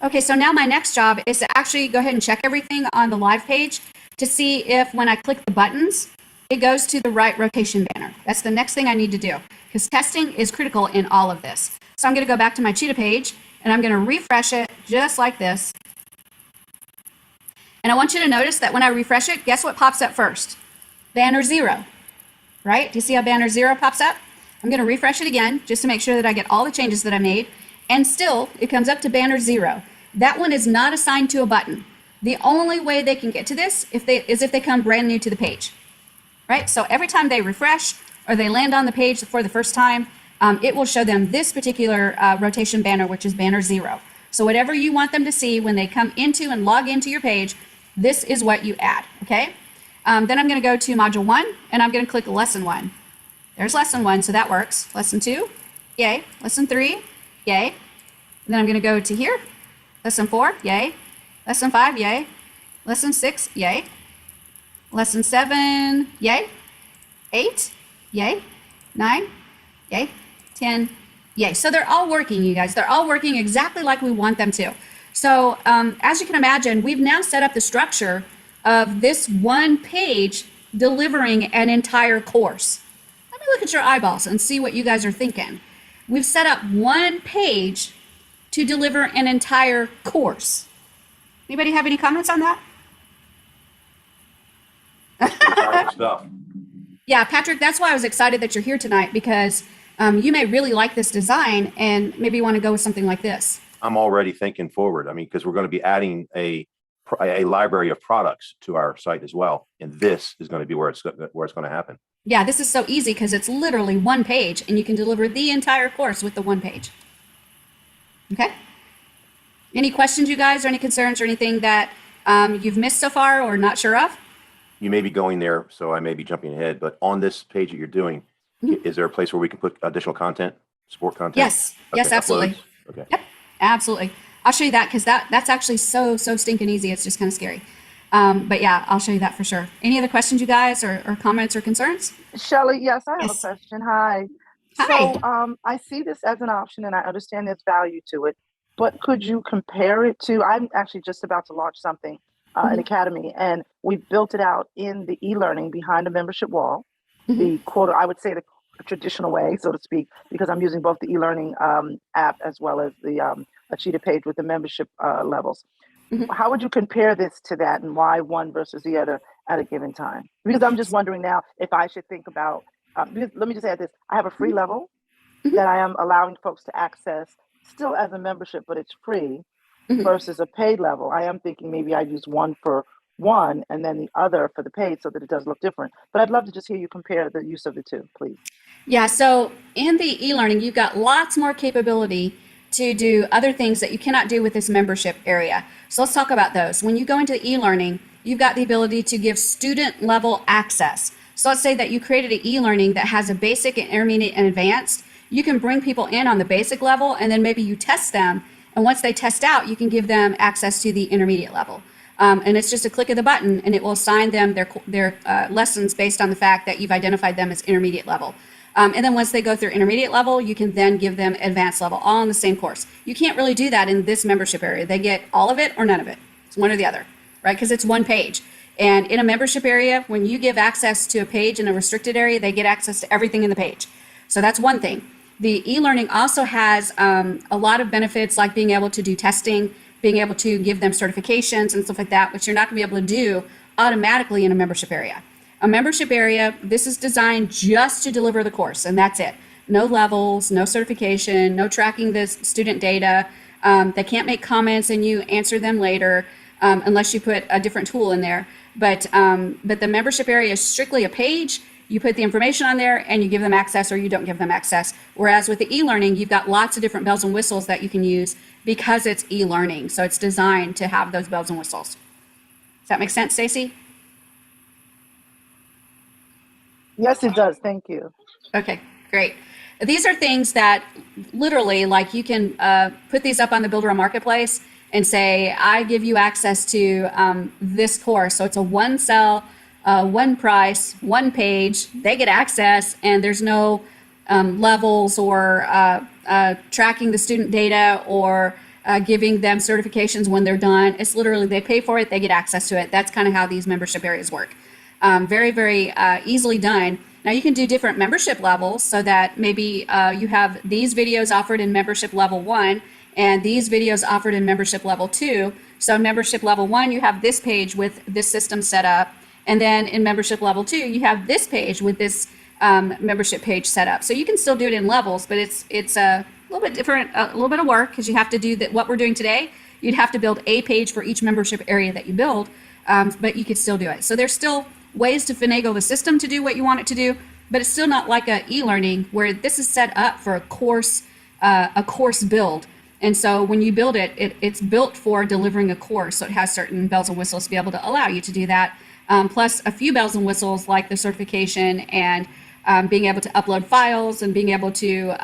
Okay, so now my next job is to actually go ahead and check everything on the live page to see if when I click the buttons, it goes to the right rotation banner. That's the next thing I need to do, because testing is critical in all of this. So I'm going to go back to my Cheetah page, and I'm going to refresh it just like this. And I want you to notice that when I refresh it, guess what pops up first? Banner 0, right? Do you see how banner 0 pops up? I'm going to refresh it again just to make sure that I get all the changes that I made. And still, it comes up to banner 0. That one is not assigned to a button. The only way they can get to this is if they come brand new to the page, right? So every time they refresh or they land on the page for the first time, it will show them this particular rotation banner, which is banner 0. So whatever you want them to see when they come into and log into your page, this is what you add, okay? Then I'm going to go to module 1, and I'm going to click lesson 1. There's lesson 1, so that works. Lesson 2, yay. Lesson 3, yay. And then I'm going to go to here. Lesson 4, yay. Lesson 5, yay. Lesson 6, yay. Lesson 7, yay. 8, yay. 9, yay. 10, yay. So they're all working, you guys. They're all working exactly like we want them to. So as you can imagine, we've now set up the structure of this one page delivering an entire course. Let me look at your eyeballs and see what you guys are thinking. We've set up one page to deliver an entire course. Anybody have any comments on that? Stuff. Yeah, Patrick, that's why I was excited that you're here tonight, because you may really like this design and maybe want to go with something like this. I'm already thinking forward. I mean, because we're going to be adding a a library of products to our site as well. And this is going to be where it's going to happen. Yeah, this is so easy because it's literally one page and you can deliver the entire course with the one page. Okay. Any questions, you guys, or any concerns or anything that you've missed so far or not sure of? You may be going there, so I may be jumping ahead, but on this page that you're doing, is there a place where we can put additional content, support content? Yes. Okay, Yes, absolutely. uploads? Okay. Yep, absolutely. I'll show you that because that's actually so stinking easy. It's just kind of scary. But yeah, I'll show you that for sure. Any other questions, you guys, or comments or concerns? Shelley, yes, I have Yes. a question. Hi. Hi. So I see this as an option and I understand there's value to it, but could you compare it to, I'm actually just about to launch something, an academy, and we built it out in the e-learning behind a membership wall, the quote, I would say the traditional way, so to speak, because I'm using both the e-learning app as well as the a Cheetah page with the membership levels. How would you compare this to that and why one versus the other at a given time? Because I'm just wondering now if I should think about, because let me just add this, I have a free level that I am allowing folks to access still as a membership, but it's free versus a paid level. I am thinking maybe I use one for one and then the other for the paid so that it does look different. But I'd love to just hear you compare the use of the two, please. Yeah, so in the e-learning, you've got lots more capability to do other things that you cannot do with this membership area. So let's talk about those. When you go into e-learning, you've got the ability to give student level access. So let's say that you created an e-learning that has a basic, and intermediate, and advanced. You can bring people in on the basic level and then maybe you test them. And once they test out, you can give them access to the intermediate level. And it's just a click of the button and it will assign them their lessons based on the fact that you've identified them as intermediate level. And then once they go through intermediate level, you can then give them advanced level, all in the same course. You can't really do that in this membership area. They get all of it or none of it. It's one or the other, right? Because it's one page. And in a membership area, when you give access to a page in a restricted area, they get access to everything in the page. So that's one thing. The e-learning also has a lot of benefits like being able to do testing, being able to give them certifications and stuff like that, which you're not going to be able to do automatically in a membership area. A membership area, this is designed just to deliver the course, and that's it. No levels, no certification, no tracking the student data. They can't make comments and you answer them later unless you put a different tool in there. But the membership area is strictly a page. You put the information on there and you give them access or you don't give them access. Whereas with the e-learning, you've got lots of different bells and whistles that you can use because it's e-learning. So it's designed to have those bells and whistles. Does that make sense, Stacy? Yes, it does. Thank you. Okay, great. These are things that literally, like you can put these up on the Builderall Marketplace and say, I give you access to this course. So it's a one sell, one price, one page. They get access and there's no levels or tracking the student data or giving them certifications when they're done. It's literally they pay for it, they get access to it. That's kind of how these membership areas work. Very, very easily done. Now you can do different membership levels so that maybe you have these videos offered in membership level 1 and these videos offered in membership level 2. So in membership level 1, you have this page with this system set up. And then in membership level 2, you have this page with this membership page set up. So you can still do it in levels, but it's a little bit different, a little bit of work because you have to do that. What we're doing today, you'd have to build a page for each membership area that you build, but you could still do it. So there's still ways to finagle the system to do what you want it to do, but it's still not like a e-learning where this is set up for a course build. And so when you build it, it's built for delivering a course. So it has certain bells and whistles to be able to allow you to do that. Plus a few bells and whistles like the certification and being able to upload files and being able to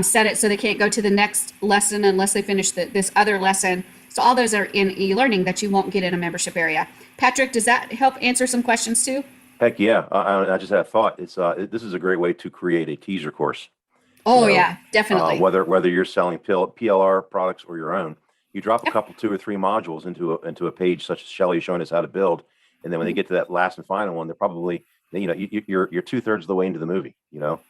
set it so they can't go to the next lesson unless they finish this other lesson. So all those are in e-learning that you won't get in a membership area. Patrick, does that help answer some questions too? Heck yeah. I just had a thought. This is a great way to create a teaser course. Oh, yeah, definitely. Whether you're selling PLR products or your own, you drop a couple, 2 or 3 modules into a page such as Shelley is showing us how to build. And then when they get to that last and final one, they're probably, you're 2/3 of the way into the movie. You got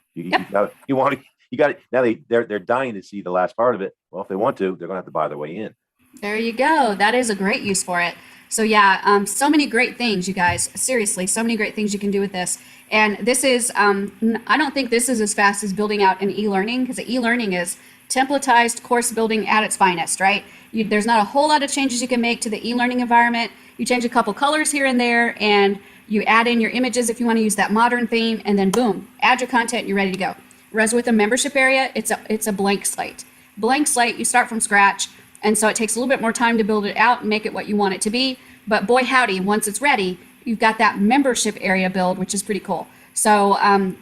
it. Now they're dying to see the last part of it. Well, if they want to, they're going to have to buy their way in. There you go. That is a great use for it. So yeah, so many great things, you guys. Seriously, so many great things you can do with this. And this is, I don't think this is as fast as building out an e-learning because the e-learning is templatized course building at its finest, right? There's not a whole lot of changes you can make to the e-learning environment. You change a couple colors here and there, and you add in your images if you want to use that modern theme, and then boom, add your content, you're ready to go. Whereas with a membership area, it's a blank slate. Blank slate, you start from scratch, and so it takes a little bit more time to build it out and make it what you want it to be. But boy howdy, once it's ready, you've got that membership area build, which is pretty cool. So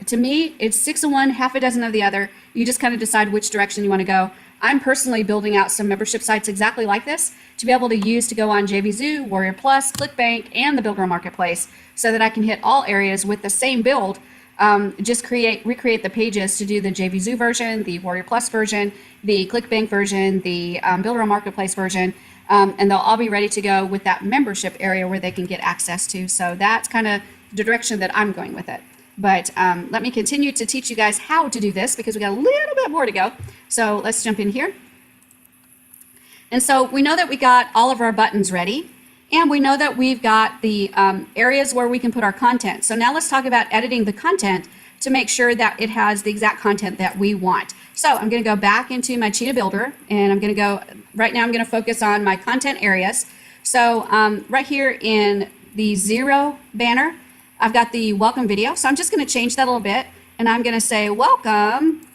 to me, it's 6 of one, half a dozen of the other. You just kind of decide which direction you want to go. I'm personally building out some membership sites exactly like this to be able to use to go on JVZoo, Warrior Plus, ClickBank, and the Builderall Marketplace so that I can hit all areas with the same build. Just recreate the pages to do the JVZoo version, the Warrior Plus version, the ClickBank version, the Builderall Marketplace version, and they'll all be ready to go with that membership area where they can get access to. So that's kind of the direction that I'm going with it. But let me continue to teach you guys how to do this because we got a little bit more to go. So let's jump in here. And so we know that we got all of our buttons ready, and we know that we've got the areas where we can put our content. So now let's talk about editing the content to make sure that it has the exact content that we want. So I'm going to go back into my Cheetah Builder, and I'm going to go, right now I'm going to focus on my content areas. So right here in the 0 banner, I've got the welcome video. So I'm just going to change that a little bit, and I'm going to say welcome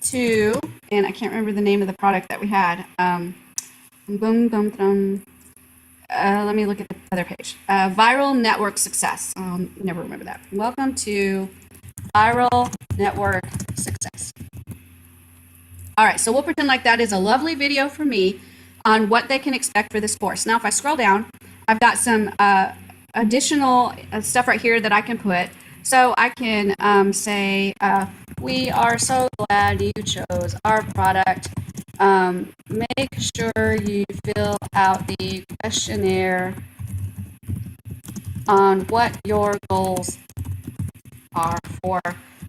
to, and I can't remember the name of the product that we had. Let me look at the other page. Viral network success. Never remember that. Welcome to viral network success. All right, so we'll pretend like that is a lovely video for me on what they can expect for this course. Now, if I scroll down, I've got some additional stuff right here that I can put. So I can say, we are so glad you chose our product. Make sure you fill out the questionnaire on what your goals are for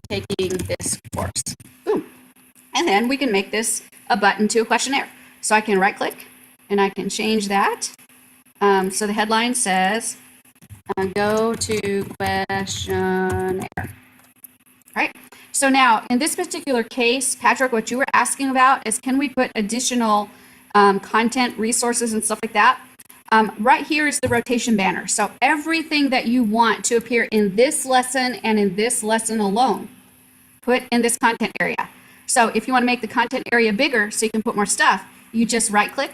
taking this course. Boom. And then we can make this a button to a questionnaire. So I can right click and I can change that. So the headline says, go to questionnaire. All right. So now in this particular case, Patrick, what you were asking about is, can we put additional content, resources, and stuff like that? Right here is the rotation banner. So everything that you want to appear in this lesson and in this lesson alone, put in this content area. So if you want to make the content area bigger so you can put more stuff, you just right click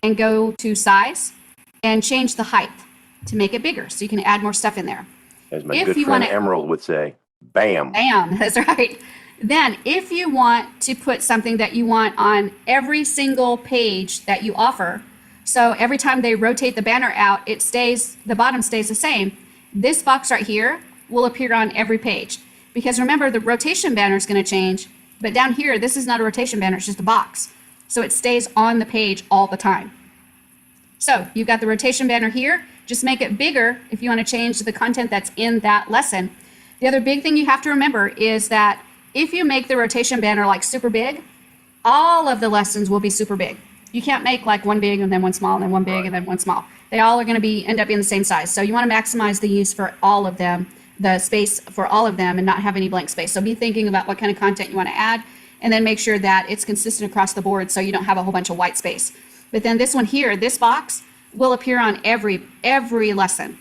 and go to size and change the height to make it bigger so you can add more stuff in there. As my good friend Emerald would say, bam. Bam, that's right. Then if you want to put something that you want on every single page that you offer, so every time they rotate the banner out, it stays, the bottom stays the same, this box right here will appear on every page. Because remember, the rotation banner is going to change, but down here, this is not a rotation banner, it's just a box. So it stays on the page all the time. So you've got the rotation banner here. Just make it bigger if you want to change the content that's in that lesson. The other big thing you have to remember is that if you make the rotation banner like super big, all of the lessons will be super big. You can't make like one big and then one small and then one big and then one small. They all are going to end up being the same size. So you want to maximize the use for all of them, the space for all of them, and not have any blank space. So be thinking about what kind of content you want to add, and then make sure that it's consistent across the board so you don't have a whole bunch of white space. But then this one here, this box, will appear on every lesson.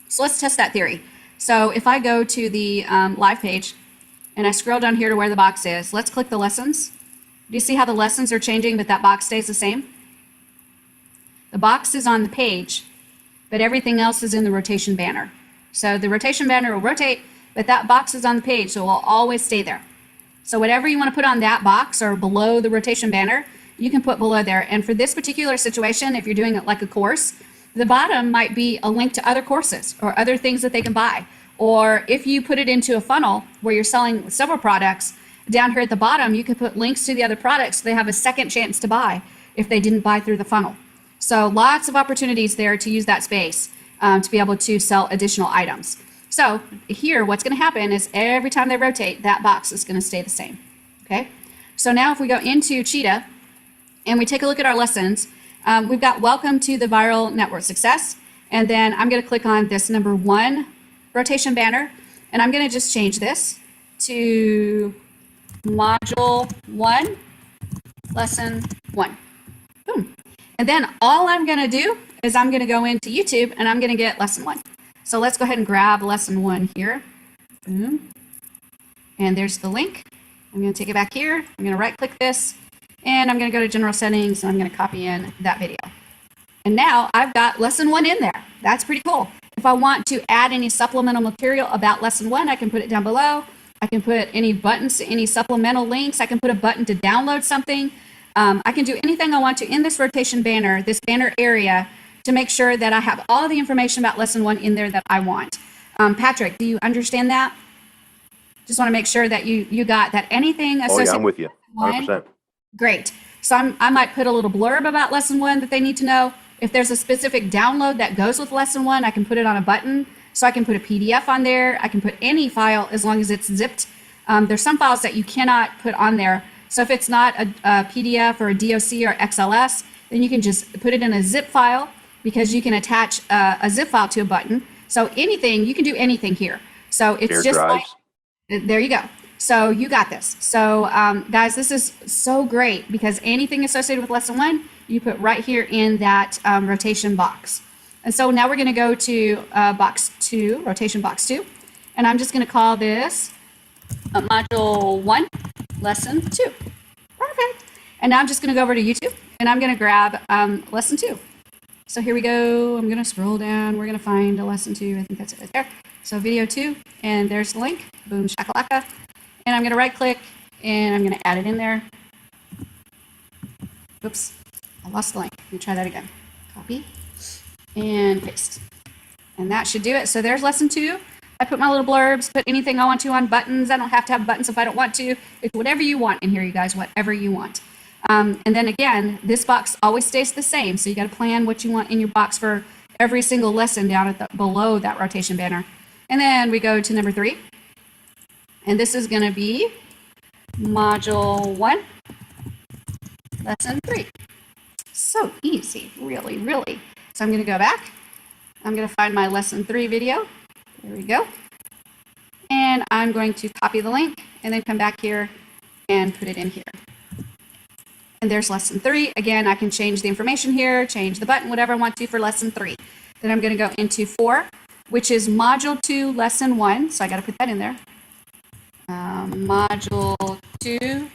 So let's test that theory. So if I go to the live page and I scroll down here to where the box is, let's click the lessons. Do you see how the lessons are changing, but that box stays the same? The box is on the page, but everything else is in the rotation banner. So the rotation banner will rotate, but that box is on the page, so it will always stay there. So whatever you want to put on that box or below the rotation banner, you can put below there. And for this particular situation, if you're doing it like a course, the bottom might be a link to other courses or other things that they can buy. Or if you put it into a funnel where you're selling several products, down here at the bottom, you can put links to the other products so they have a second chance to buy if they didn't buy through the funnel. So lots of opportunities there to use that space to be able to sell additional items. So here, what's going to happen is every time they rotate, that box is going to stay the same. Okay. So now if we go into Cheetah and we take a look at our lessons, we've got welcome to the viral network success. And then I'm going to click on this number 1 rotation banner, and I'm going to just change this to module 1 lesson 1. Boom. And then all I'm going to do is I'm going to go into YouTube and I'm going to get lesson 1. So let's go ahead and grab lesson 1 here. Boom. And there's the link. I'm going to take it back here. I'm going to right click this and I'm going to go to general settings and I'm going to copy in that video. And now I've got lesson 1 in there. That's pretty cool. If I want to add any supplemental material about lesson 1, I can put it down below. I can put any buttons, any supplemental links. I can put a button to download something. I can do anything I want to in this rotation banner, this banner area, to make sure that I have all the information about lesson 1 in there that I want. Patrick, do you understand that? Just want to make sure that you got that. Anything associated. Oh yeah, I'm with you, 100%. Great. So I might put a little blurb about lesson 1 that they need to know. If there's a specific download that goes with lesson 1, I can put it on a button. So I can put a PDF on there. I can put any file as long as it's zipped. There's some files that you cannot put on there. So if it's not a PDF or a DOC or XLS, then you can just put it in a zip file because you can attach a zip file to a button. So anything, you can do anything here. So it's Shared just drives. like, there you go. So you got this. So guys, this is so great because anything associated with lesson 1, you put right here in that rotation box. And so now we're going to go to box 2, rotation box 2. And I'm just going to call this module 1, lesson 2. Perfect. And now I'm just going to go over to YouTube and I'm going to grab lesson 2. So here we go. I'm going to scroll down. We're going to find a lesson 2. I think that's it right there. So video 2, and there's the link. Boom, shakalaka. And I'm going to right click and I'm going to add it in there. Oops, I lost the link. Let me try that again. Copy and paste. And that should do it. So there's lesson 2. I put my little blurbs, put anything I want to on buttons. I don't have to have buttons if I don't want to. It's whatever you want in here, you guys, whatever you want. And then again, this box always stays the same. So you got to plan what you want in your box for every single lesson down at the below that rotation banner. And then we go to number 3. And this is going to be module 1, lesson 3. So easy, really, really. So I'm going to go back. I'm going to find my lesson 3 video. There we go. And I'm going to copy the link and then come back here and put it in here. And there's lesson 3. Again, I can change the information here, change the button, whatever I want to for lesson 3. Then I'm going to go into 4, which is module 2, lesson 1. So I got to put that in there. Module 2,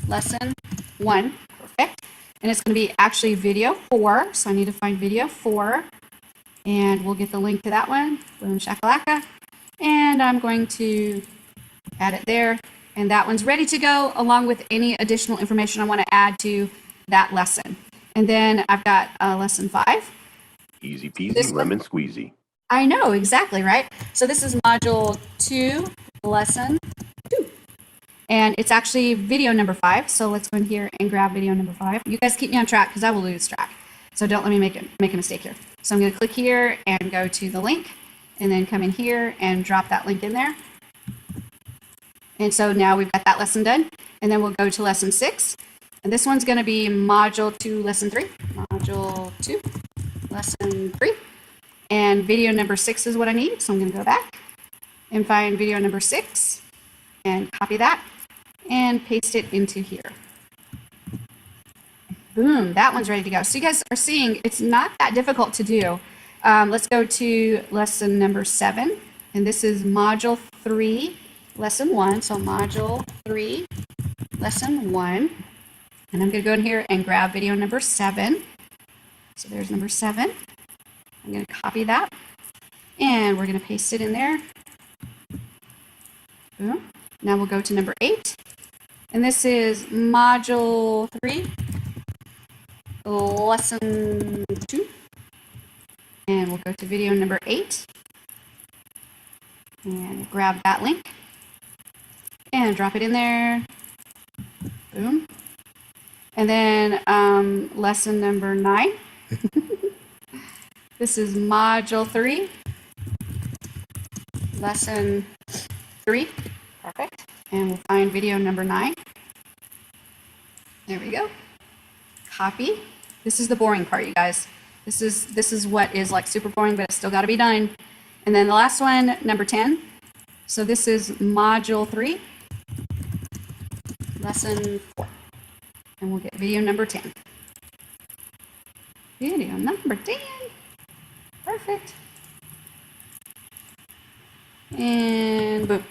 lesson 1. Perfect. And it's going to be actually video 4. So I need to find video 4. And we'll get the link to that one. Boom, shakalaka. And I'm going to add it there. And that one's ready to go along with any additional information I want to add to that lesson. And then I've got lesson 5. Easy peasy, lemon squeezy. I know, exactly, right? So this is module 2, lesson 2. And it's actually video number 5. So let's go in here and grab video number 5. You guys keep me on track because I will lose track. So don't let me make a mistake here. So I'm going to click here and go to the link and then come in here and drop that link in there. And so now we've got that lesson done. And then we'll go to lesson 6. And this one's going to be module 2, lesson 3. Module 2, lesson 3. And video number 6 is what I need. So I'm going to go back and find video number 6 and copy that and paste it into here. Boom, that one's ready to go. So you guys are seeing it's not that difficult to do. Let's go to lesson number 7. And this is module 3, lesson 1. So module 3, lesson 1. And I'm going to go in here and grab video number 7. So there's number 7. I'm going to copy that. And we're going to paste it in there. Boom. Now we'll go to number 8. And this is module 3, lesson 2. And we'll go to video number 8. And grab that link. And drop it in there. Boom. And then lesson number 9. This is module 3, lesson 3. Perfect. And we'll find video number 9. There we go. Copy. This is the boring part, you guys. This is what is like super boring, but it's still got to be done. And then the last one, number 10. So this is module 3, lesson 4. And we'll get video number 10. Video number 10. Perfect. And boom.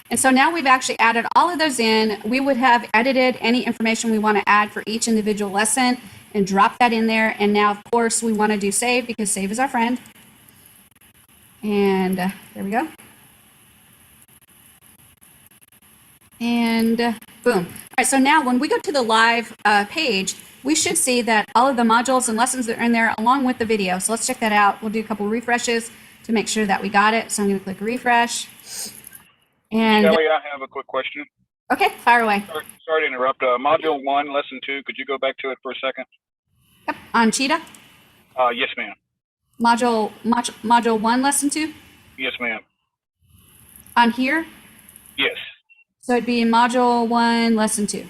And so now we've actually added all of those in. We would have edited any information we want to add for each individual lesson and drop that in there. And now, of course, we want to do save because save is our friend. And there we go. And boom. All right, so now when we go to the live page, we should see that all of the modules and lessons that are in there along with the video. So let's check that out. We'll do a couple refreshes to make sure that we got it. So I'm going to click refresh. And Kelly, I have a quick question. okay, fire away. Sorry to interrupt. Module 1, Lesson 2, could you go back to it for a second? Yep, on Cheetah. Yes, ma'am. Module 1, lesson 2. Yes, ma'am. On here. Yes. So it'd be in module 1, lesson 2.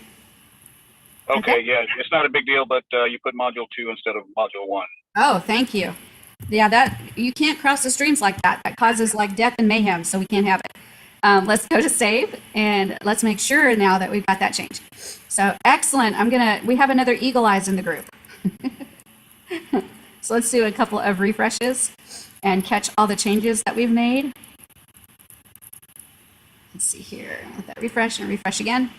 Okay, yeah, it's not a big deal, but you put module 2 instead of module 1. Oh, thank you. Yeah, that you can't cross the streams like that. That causes like death and mayhem, so we can't have it. Let's go to save and let's make sure now that we've got that changed. So excellent. We have another eagle eyes in the group. So let's do a couple of refreshes and catch all the changes that we've made. Let's see here. Let that refresh and refresh again.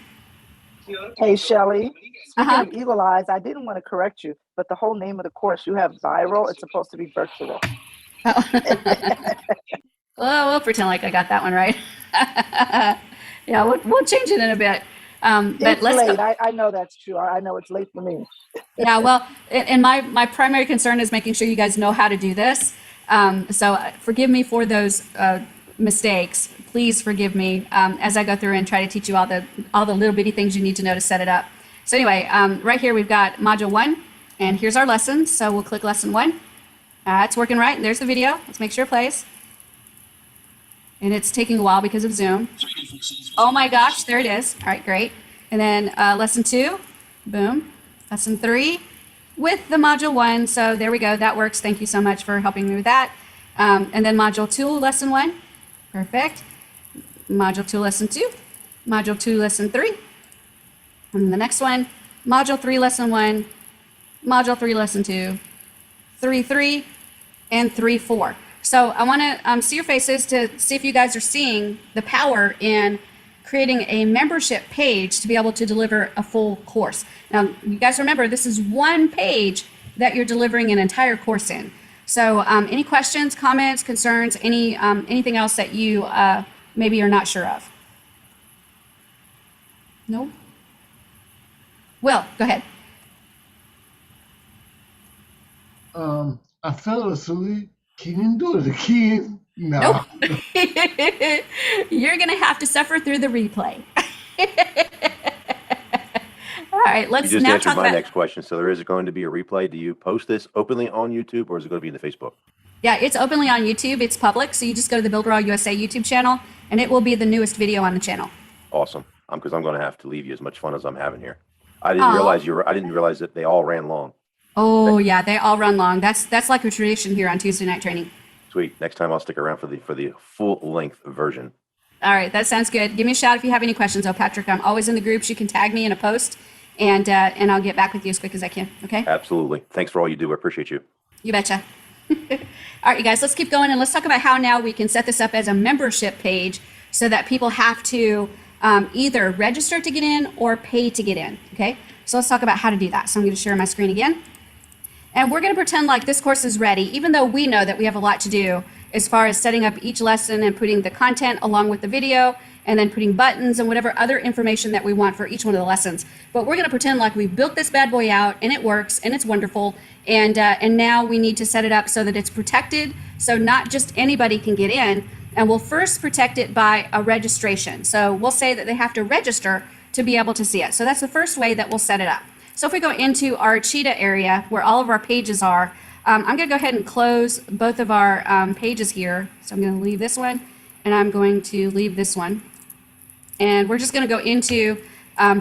Hey, Shelly. Uh-huh. Speaking of Eagle Eyes, I didn't want to correct you, but the whole name of the course, you have viral. It's supposed to be virtual. Oh. Well, we'll pretend like I got that one right. Yeah, we'll change it in a bit. But It's let's late. go. I know that's true. I know it's late for me. Yeah, well, and my primary concern is making sure you guys know how to do this. So forgive me for those mistakes. Please forgive me as I go through and try to teach you all the little bitty things you need to know to set it up. So anyway, right here we've got module 1, and here's our lesson. So we'll click lesson 1. It's working right. There's the video. Let's make sure it plays. And it's taking a while because of Zoom. Oh my gosh, there it is. All right, great. And then lesson 2, boom. Lesson 3 with the module 1. So there we go. That works. Thank you so much for helping me with that. And then module 2, lesson 1. Perfect. Module 2, lesson 2. Module 2, lesson 3. And the next one, module 3, lesson 1. Module 3, lesson 2. 3, and 3, 4. So I want to see your faces to see if you guys are seeing the power in creating a membership page to be able to deliver a full course. Now, you guys remember, this is one page that you're delivering an entire course in. So any questions, comments, concerns, anything else that you maybe are not sure of? No? Will, go ahead. I fell asleep. Can you do it again? No. Nope. You're going to have to suffer through the replay. All right, let's You just now answered talk my about. next question. So there is going to be a replay. Do you post this openly on YouTube, or is it going to be in the Facebook? Yeah, it's openly on YouTube. It's public, so you just go to the Builderall USA YouTube channel, and it will be the newest video on the channel. Awesome. Because I'm going to have to leave you as much fun as I'm having here. I didn't Aw. realize I didn't realize that they all ran long. Oh yeah, they all run long. That's like a tradition here on Tuesday night training. Sweet. Next time I'll stick around for the full length version. All right, that sounds good. Give me a shout if you have any questions, Patrick. I'm always in the groups. You can tag me in a post, and I'll get back with you as quick as I can. Okay? Absolutely. Thanks for all you do. I appreciate you. You betcha. All right, you guys, let's keep going and let's talk about how now we can set this up as a membership page so that people have to either register to get in or pay to get in. Okay? So let's talk about how to do that. So I'm going to share my screen again. And we're going to pretend like this course is ready, even though we know that we have a lot to do as far as setting up each lesson and putting the content along with the video and then putting buttons and whatever other information that we want for each one of the lessons. But we're going to pretend like we've built this bad boy out and it works and it's wonderful. And now we need to set it up so that it's protected, so not just anybody can get in. And we'll first protect it by a registration. So we'll say that they have to register to be able to see it. So that's the first way that we'll set it up. So if we go into our Cheetah area where all of our pages are, I'm going to go ahead and close both of our pages here. So I'm going to leave this one and I'm going to leave this one. And we're just going to go into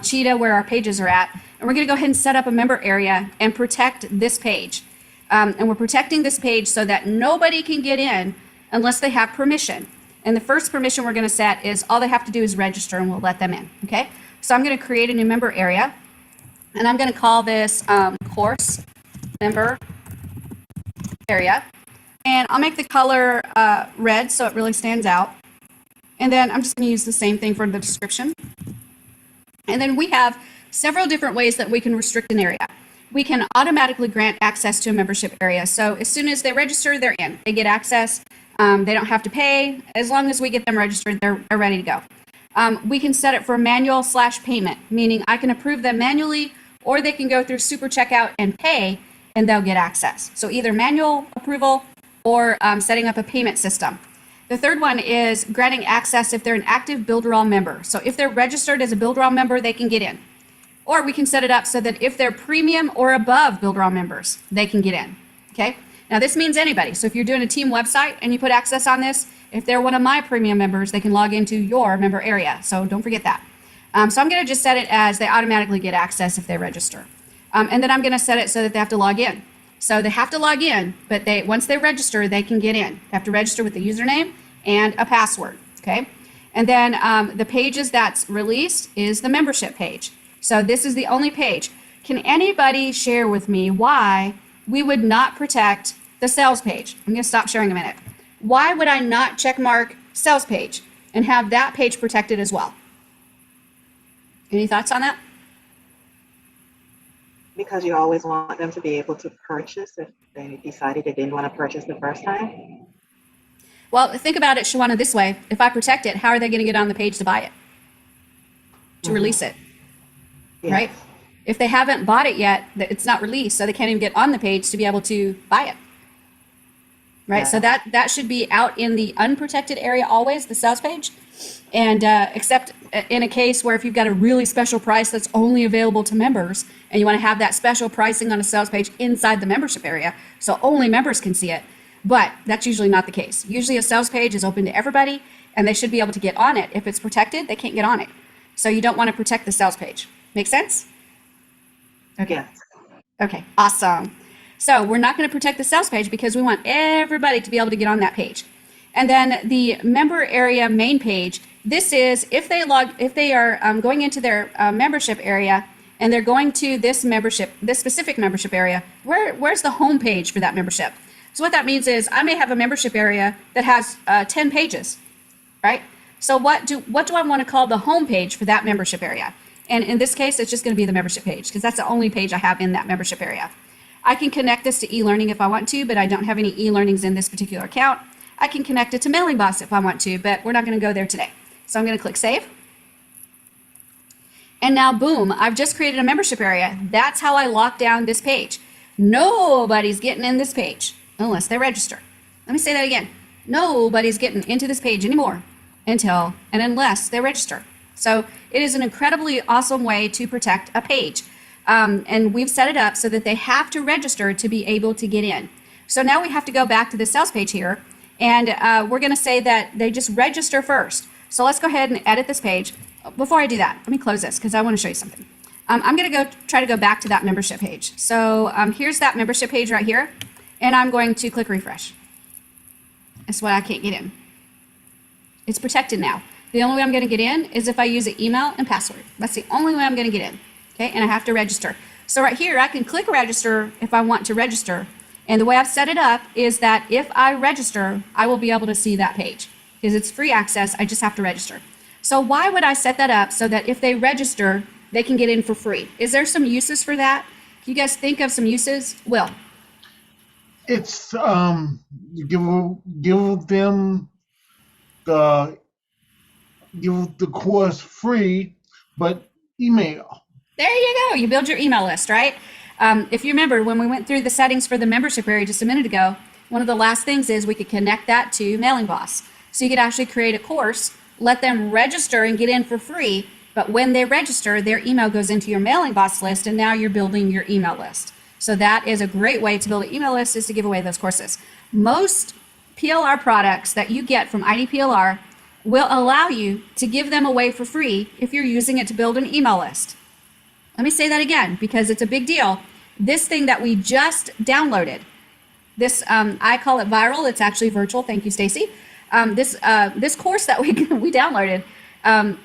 Cheetah where our pages are at. And we're going to go ahead and set up a member area and protect this page. And we're protecting this page so that nobody can get in unless they have permission. And the first permission we're going to set is all they have to do is register and we'll let them in. Okay? So I'm going to create a new member area. And I'm going to call this course member area. And I'll make the color red so it really stands out. And then I'm just going to use the same thing for the description. And then we have several different ways that we can restrict an area. We can automatically grant access to a membership area. So as soon as they register, they're in. They get access. They don't have to pay. As long as we get them registered, they're ready to go. We can set it for manual/payment, meaning I can approve them manually, or they can go through Super Checkout and pay, and they'll get access. So either manual approval or setting up a payment system. The third one is granting access if they're an active Builderall member. So if they're registered as a Builderall member, they can get in. Or we can set it up so that if they're premium or above Builderall members, they can get in. Okay. Now this means anybody. So if you're doing a team website and you put access on this, if they're one of my premium members, they can log into your member area. So don't forget that. So I'm going to just set it as they automatically get access if they register. And then I'm going to set it so that they have to log in. So they have to log in, but once they register, they can get in. They have to register with the username and a password. Okay. And then the pages that's released is the membership page. So this is the only page. Can anybody share with me why we would not protect the sales page? I'm going to stop sharing a minute. Why would I not check mark sales page and have that page protected as well? Any thoughts on that? Because you always want them to be able to purchase if they decided they didn't want to purchase the first time. Well, think about it, Shawana, this way. If I protect it, how are they going to get on the page to buy it? To release it? Yes. Right? If they haven't bought it yet, it's not released, so they can't even get on the page to be able to buy it. Right? Yeah. So that should be out in the unprotected area always, the sales page. And except in a case where if you've got a really special price that's only available to members and you want to have that special pricing on a sales page inside the membership area so only members can see it. But that's usually not the case. Usually a sales page is open to everybody and they should be able to get on it. If it's protected, they can't get on it. So you don't want to protect the sales page. Make sense? Okay. Yes. Okay, awesome. So we're not going to protect the sales page because we want everybody to be able to get on that page. And then the member area main page, this is if they are going into their membership area and they're going to this specific membership area, where's the home page for that membership? So what that means is I may have a membership area that has 10 pages, right? So what do I want to call the home page for that membership area? And in this case, it's just going to be the membership page because that's the only page I have in that membership area. I can connect this to e-learning if I want to, but I don't have any e-learnings in this particular account. I can connect it to Mailing Boss if I want to, but we're not going to go there today. So I'm going to click Save. And now, boom, I've just created a membership area. That's how I lock down this page. Nobody's getting in this page unless they register. Let me say that again. Nobody's getting into this page anymore unless they register. So it is an incredibly awesome way to protect a page. And we've set it up so that they have to register to be able to get in. So now we have to go back to the sales page here. And we're going to say that they just register first. So let's go ahead and edit this page. Before I do that, let me close this because I want to show you something. I'm going to try to go back to that membership page. So here's that membership page right here. And I'm going to click refresh. That's why I can't get in. It's protected now. The only way I'm going to get in is if I use an email and password. That's the only way I'm going to get in. Okay, and I have to register. So right here, I can click register if I want to register. And the way I've set it up is that if I register, I will be able to see that page because it's free access. I just have to register. So why would I set that up so that if they register, they can get in for free? Is there some uses for that? Can you guys think of some uses? Will? It's give them the course free, but email. There you go. You build your email list, right? If you remember when we went through the settings for the membership area just a minute ago, one of the last things is we could connect that to Mailing Boss. So you could actually create a course, let them register and get in for free. But when they register, their email goes into your Mailing Boss list, and now you're building your email list. So that is a great way to build an email list, is to give away those courses. Most PLR products that you get from IDPLR will allow you to give them away for free if you're using it to build an email list. Let me say that again because it's a big deal. This thing that we just downloaded, this I call it viral. It's actually virtual. Thank you, Stacy. This course that we downloaded,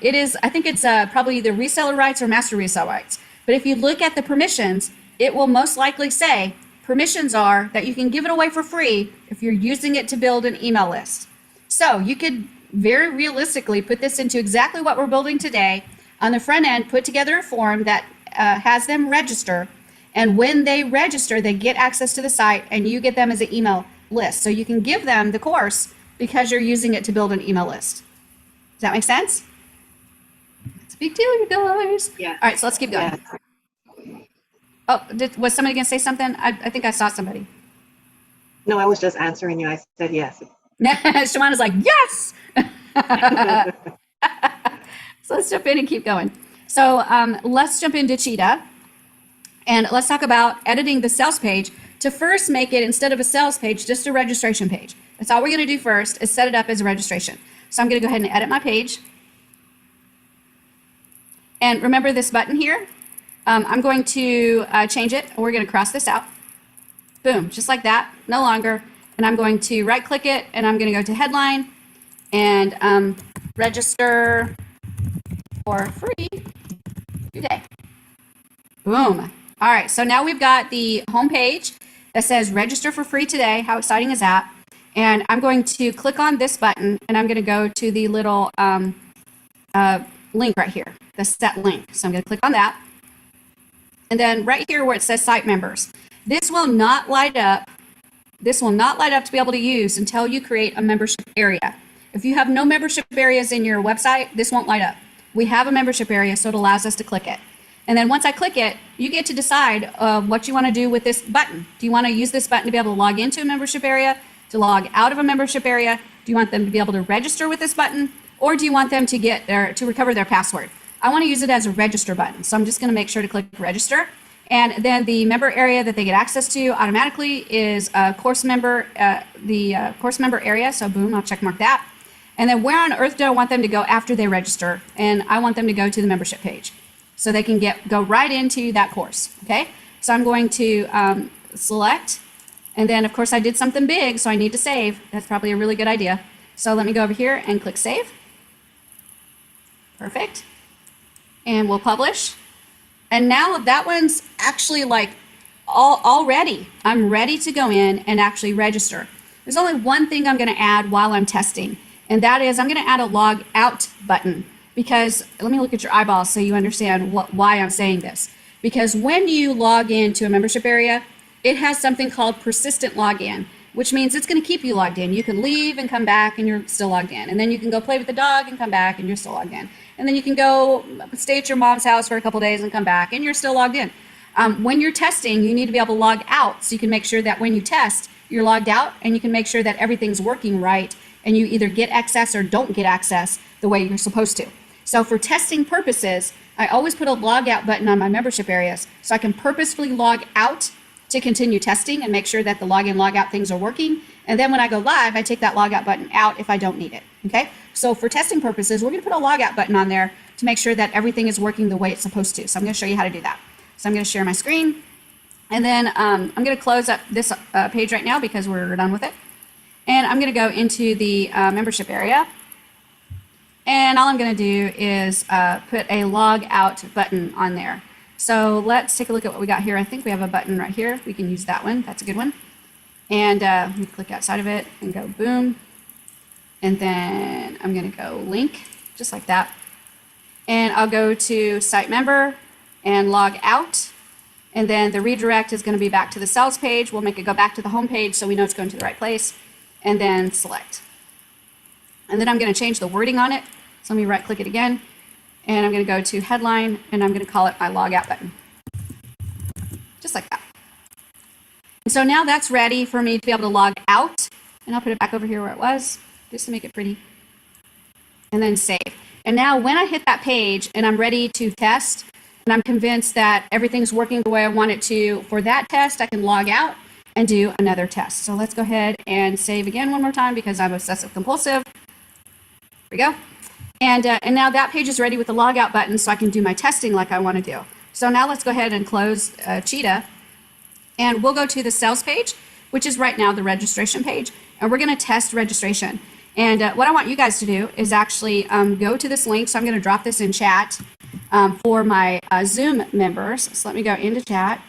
it is, I think it's probably either reseller rights or master resale rights. But if you look at the permissions, it will most likely say permissions are that you can give it away for free if you're using it to build an email list. So you could very realistically put this into exactly what we're building today. On the front end, put together a form that has them register. And when they register, they get access to the site and you get them as an email list. So you can give them the course because you're using it to build an email list. Does that make sense? It's a big deal, you guys. Yeah. All right, so let's keep going. Yes. Oh, was somebody going to say something? I think I saw somebody. No, I was just answering you. I said yes. Shawana's like, yes! So let's jump in and keep going. So let's jump into Cheetah. And let's talk about editing the sales page to first make it, instead of a sales page, just a registration page. That's all we're going to do first is set it up as a registration. So I'm going to go ahead and edit my page. And remember this button here? I'm going to change it. We're going to cross this out. Boom, just like that, no longer. And I'm going to right click it and I'm going to go to headline and register for free today. Boom. All right, so now we've got the home page that says register for free today. How exciting is that? And I'm going to click on this button and I'm going to go to the little link right here, the set link. So I'm going to click on that. And then right here where it says site members, this will not light up. This will not light up to be able to use until you create a membership area. If you have no membership areas in your website, this won't light up. We have a membership area, so it allows us to click it. And then once I click it, you get to decide what you want to do with this button. Do you want to use this button to be able to log into a membership area, to log out of a membership area? Do you want them to be able to register with this button? Or do you want them to recover their password? I want to use it as a register button. So I'm just going to make sure to click register. And then the member area that they get access to automatically is course member, the course member area. So boom, I'll check mark that. And then where on earth do I want them to go after they register? And I want them to go to the membership page so they can go right into that course. Okay. So I'm going to select, and then of course I did something big, so I need to save. That's probably a really good idea. So let me go over here and click save. Perfect. And we'll publish. And now that one's actually like already, I'm ready to go in and actually register. There's only one thing I'm going to add while I'm testing, and that is I'm going to add a log out button, because let me look at your eyeballs so you understand why I'm saying this. Because when you log into a membership area, it has something called persistent login, which means it's going to keep you logged in. You can leave and come back and you're still logged in. And then you can go play with the dog and come back and you're still logged in. And then you can go stay at your mom's house for a couple days and come back and you're still logged in. When you're testing, you need to be able to log out so you can make sure that when you test, you're logged out and you can make sure that everything's working right and you either get access or don't get access the way you're supposed to. So for testing purposes, I always put a log out button on my membership areas so I can purposefully log out to continue testing and make sure that the login, log out things are working. And then when I go live, I take that log out button out if I don't need it. Okay. So for testing purposes, we're going to put a log out button on there to make sure that everything is working the way it's supposed to. So I'm going to show you how to do that. So I'm going to share my screen, and then I'm going to close up this page right now because we're done with it. And I'm going to go into the membership area. And all I'm going to do is put a log out button on there. So let's take a look at what we got here. I think we have a button right here. We can use that one. That's a good one. And we click outside of it and go boom. And then I'm going to go link just like that. And I'll go to site member and log out. And then the redirect is going to be back to the sales page. We'll make it go back to the home page so we know it's going to the right place. And then select. And then I'm going to change the wording on it. So let me right click it again. And I'm going to go to headline and I'm going to call it my log out button. Just like that. And so now that's ready for me to be able to log out. And I'll put it back over here where it was just to make it pretty. And then save. And now when I hit that page and I'm ready to test and I'm convinced that everything's working the way I want it to for that test, I can log out and do another test. So let's go ahead and save again one more time because I'm obsessive compulsive. Here we go. And now that page is ready with the logout button so I can do my testing like I want to do. So now let's go ahead and close Cheetah. And we'll go to the sales page, which is right now the registration page. And we're going to test registration. And what I want you guys to do is actually go to this link. So I'm going to drop this in chat. for my Zoom members. So let me go into chat.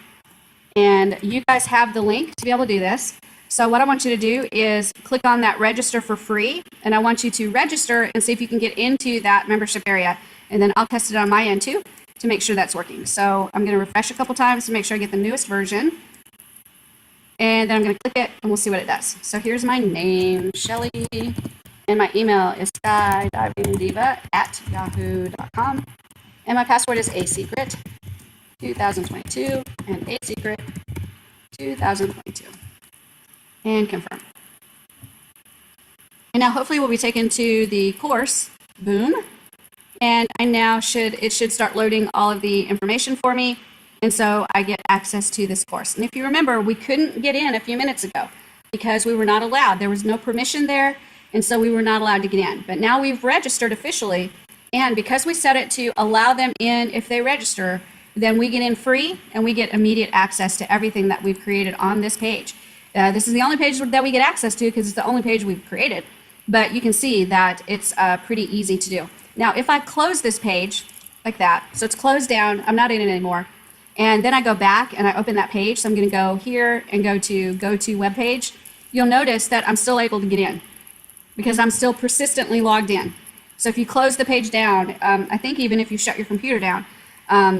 And you guys have the link to be able to do this. So what I want you to do is click on that register for free. And I want you to register and see if you can get into that membership area. And then I'll test it on my end too to make sure that's working. So I'm going to refresh a couple times to make sure I get the newest version. And then I'm going to click it and we'll see what it does. So here's my name, Shelly. And my email is skydivingdiva@yahoo.com. And my password is asecret 2022 and asecret 2022. And confirm. And now hopefully we'll be taken to the course. Boom. And it should start loading all of the information for me. And so I get access to this course. And if you remember, we couldn't get in a few minutes ago because we were not allowed. There was no permission there. And so we were not allowed to get in. But now we've registered officially. And because we set it to allow them in if they register, then we get in free and we get immediate access to everything that we've created on this page. This is the only page that we get access to because it's the only page we've created. But you can see that it's pretty easy to do. Now, if I close this page like that, so it's closed down, I'm not in it anymore. And then I go back and I open that page. So I'm going to go here and go to web page. You'll notice that I'm still able to get in because I'm still persistently logged in. So if you close the page down, I think even if you shut your computer down,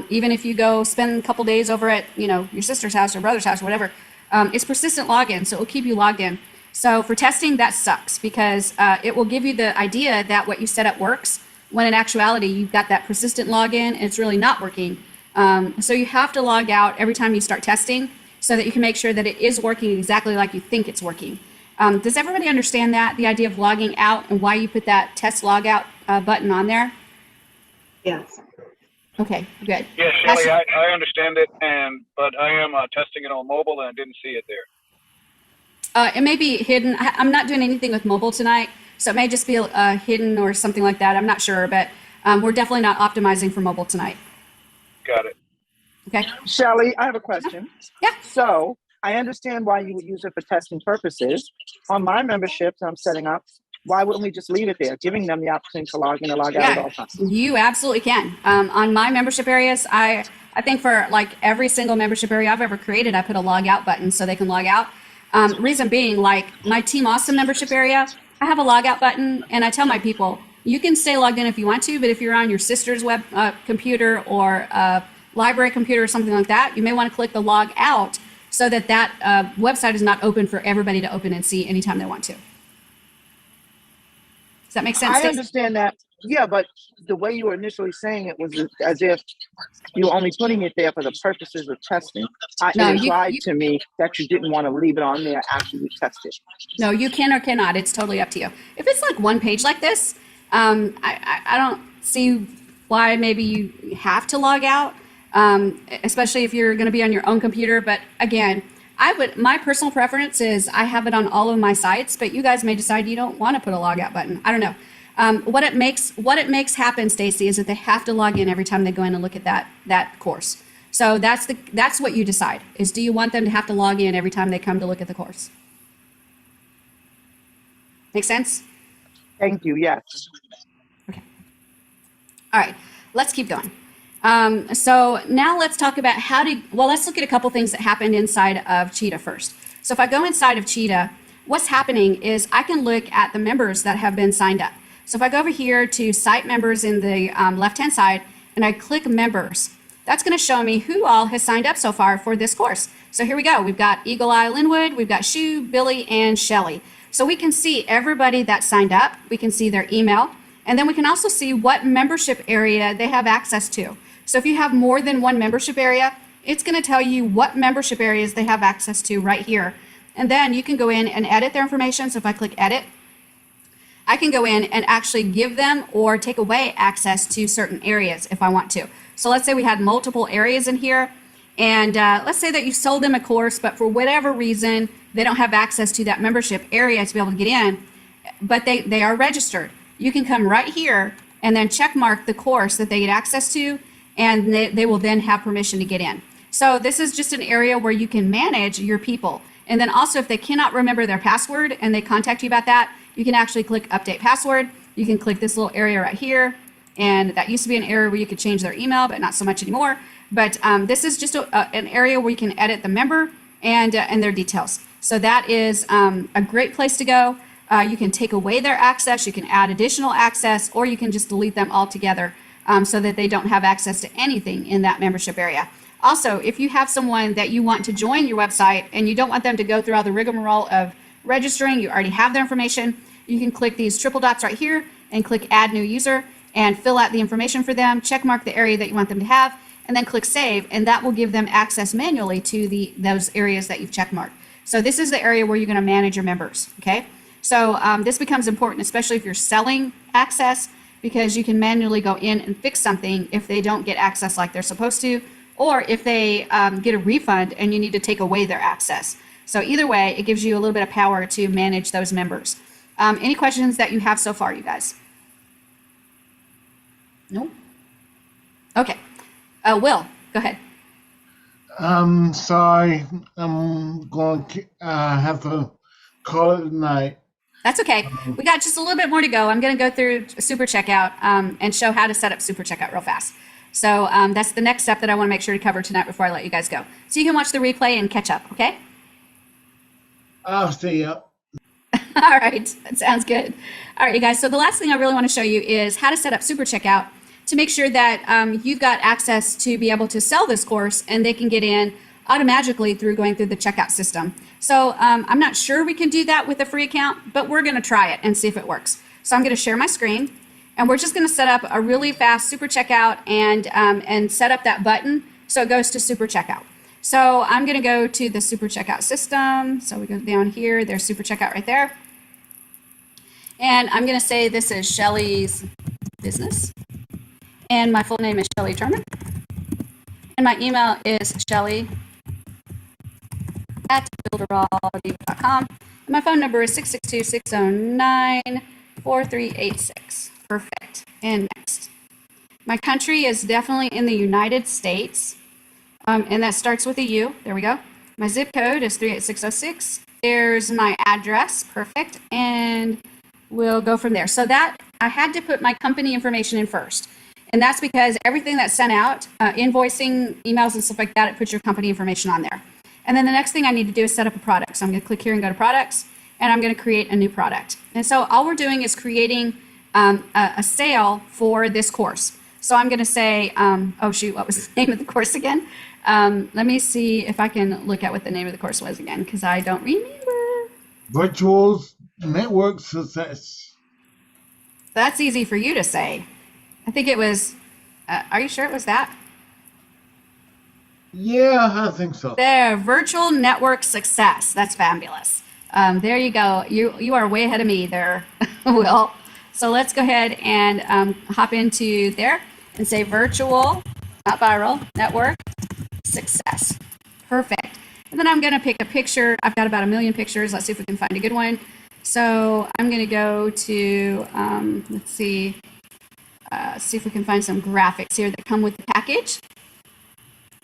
even if you go spend a couple days over at your sister's house or brother's house or whatever, it's persistent login, so it will keep you logged in. So for testing, that sucks because it will give you the idea that what you set up works, when in actuality you've got that persistent login and it's really not working. So you have to log out every time you start testing so that you can make sure that it is working exactly like you think it's working. Does everybody understand that, the idea of logging out and why you put that test logout button on there? Yes. Okay, good. Yeah, Shelly, I understand it, but I am testing it on mobile and I didn't see it there. It may be hidden. I'm not doing anything with mobile tonight, so it may just be hidden or something like that. I'm not sure, but we're definitely not optimizing for mobile tonight. Got it. Okay. Shelly, I have a question. Yeah. So I understand why you would use it for testing purposes. On my memberships I'm setting up, why wouldn't we just leave it there, giving them the opportunity to log in and log out at all times? You absolutely can. On my membership areas, I think for like every single membership area I've ever created, I put a log out button so they can log out. Reason being, like my Team Awesome membership area, I have a log out button and I tell my people, you can stay logged in if you want to, but if you're on your sister's web computer or library computer or something like that, you may want to click the log out so that website is not open for everybody to open and see anytime they want to. Does that make sense? I understand that. Yeah, but the way you were initially saying it was as if you were only putting it there for the purposes of testing. It implied to me that you didn't want to leave it on there after you tested. No, you can or cannot. It's totally up to you. If it's like one page like this, I don't see why maybe you have to log out, especially if you're going to be on your own computer. But again, my personal preference is I have it on all of my sites, but you guys may decide you don't want to put a log out button. I don't know. What it makes happen, Stacy, is that they have to log in every time they go in and look at that course. So that's what you decide, is do you want them to have to log in every time they come to look at the course? Make sense? Thank you, yes. Okay. All right, let's keep going. So now let's talk about let's look at a couple things that happened inside of Cheetah first. So if I go inside of Cheetah, what's happening is I can look at the members that have been signed up. So if I go over here to site members in the left-hand side and I click members, that's going to show me who all has signed up so far for this course. So here we go. We've got Eagle Eye Linwood, we've got Shu, Billy, and Shelly. So we can see everybody that signed up. We can see their email, and then we can also see what membership area they have access to. So if you have more than one membership area, it's going to tell you what membership areas they have access to right here. And then you can go in and edit their information. So if I click edit, I can go in and actually give them or take away access to certain areas if I want to. So let's say we had multiple areas in here, and let's say that you sold them a course, but for whatever reason, they don't have access to that membership area to be able to get in, but they are registered. You can come right here and then check mark the course that they get access to, and they will then have permission to get in. So this is just an area where you can manage your people. And then also, if they cannot remember their password and they contact you about that, you can actually click update password. You can click this little area right here, And that used to be an area where you could change their email, but not so much anymore. But this is just an area where you can edit the member and their details. So that is a great place to go. You can take away their access, you can add additional access, or you can just delete them altogether so that they don't have access to anything in that membership area. Also, if you have someone that you want to join your website and you don't want them to go through all the rigmarole of registering, you already have their information, you can click these triple dots right here and click Add New User and fill out the information for them, check mark the area that you want them to have, and then click Save, and that will give them access manually to those areas that you've check marked. So this is the area where you're going to manage your members, okay? So this becomes important, especially if you're selling access, because you can manually go in and fix something if they don't get access like they're supposed to, or if they get a refund and you need to take away their access. So either way, it gives you a little bit of power to manage those members. Any questions that you have so far, you guys? No? Okay. Will, go ahead. Sorry, I'm going to have to call it a night. That's okay. We got just a little bit more to go. I'm going to go through Super Checkout and show how to set up Super Checkout real fast. So that's the next step that I want to make sure to cover tonight before I let you guys go. So you can watch the replay and catch up, okay? I'll stay up. All right, that sounds good. All right, you guys, so the last thing I really want to show you is how to set up Super Checkout to make sure that you've got access to be able to sell this course and they can get in automatically through going through the checkout system. So I'm not sure we can do that with a free account, but we're going to try it and see if it works. So I'm going to share my screen, and we're just going to set up a really fast Super Checkout and set up that button so it goes to Super Checkout. So I'm going to go to the Super Checkout system. So we go down here, there's Super Checkout right there. And I'm going to say this is Shelly's business. And my full name is Shelly Turner. And my email is shelly@builderall.com. And my phone number is 662-609-4386. Perfect. And next. My country is definitely in the United States. And that starts with a U. There we go. My zip code is 38606. There's my address. Perfect. And we'll go from there. So that I had to put my company information in first. And that's because everything that's sent out, invoicing, emails, and stuff like that, it puts your company information on there. And then the next thing I need to do is set up a product. So I'm going to click here and go to products, and I'm going to create a new product. And so all we're doing is creating a sale for this course. So I'm going to say, oh shoot, what was the name of the course again? Let me see if I can look at what the name of the course was again, because I don't remember. Virtual Network Success. That's easy for you to say. I think it was, are you sure it was that? Yeah, I think so. There, Virtual Network Success. That's fabulous. There you go. You are way ahead of me there, Will. So let's go ahead and hop into there and say Virtual, not viral, Network Success. Perfect. And then I'm going to pick a picture. I've got about 1 million pictures. Let's see if we can find a good one. So I'm going to go to, let's see if we can find some graphics here that come with the package.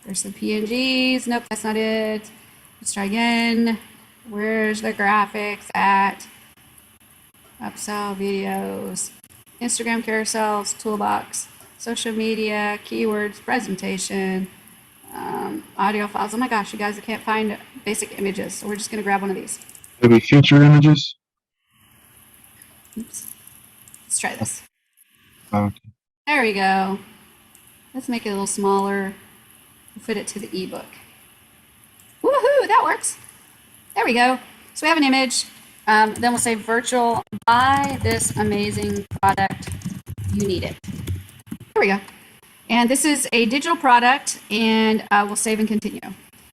There's the PNGs. Nope, that's not it. Let's try again. Where's the graphics at? Upsell videos, Instagram carousels, toolbox, social media, keywords, presentation, audio files. Oh my gosh, you guys, I can't find basic images. So we're just going to grab one of these. Maybe feature images? Oops. Let's try this. Okay. There we go. Let's make it a little smaller. We'll fit it to the ebook. Woohoo, that works. There we go. So we have an image. Then we'll say virtual, buy this amazing product, you need it. There we go. And this is a digital product, and we'll save and continue.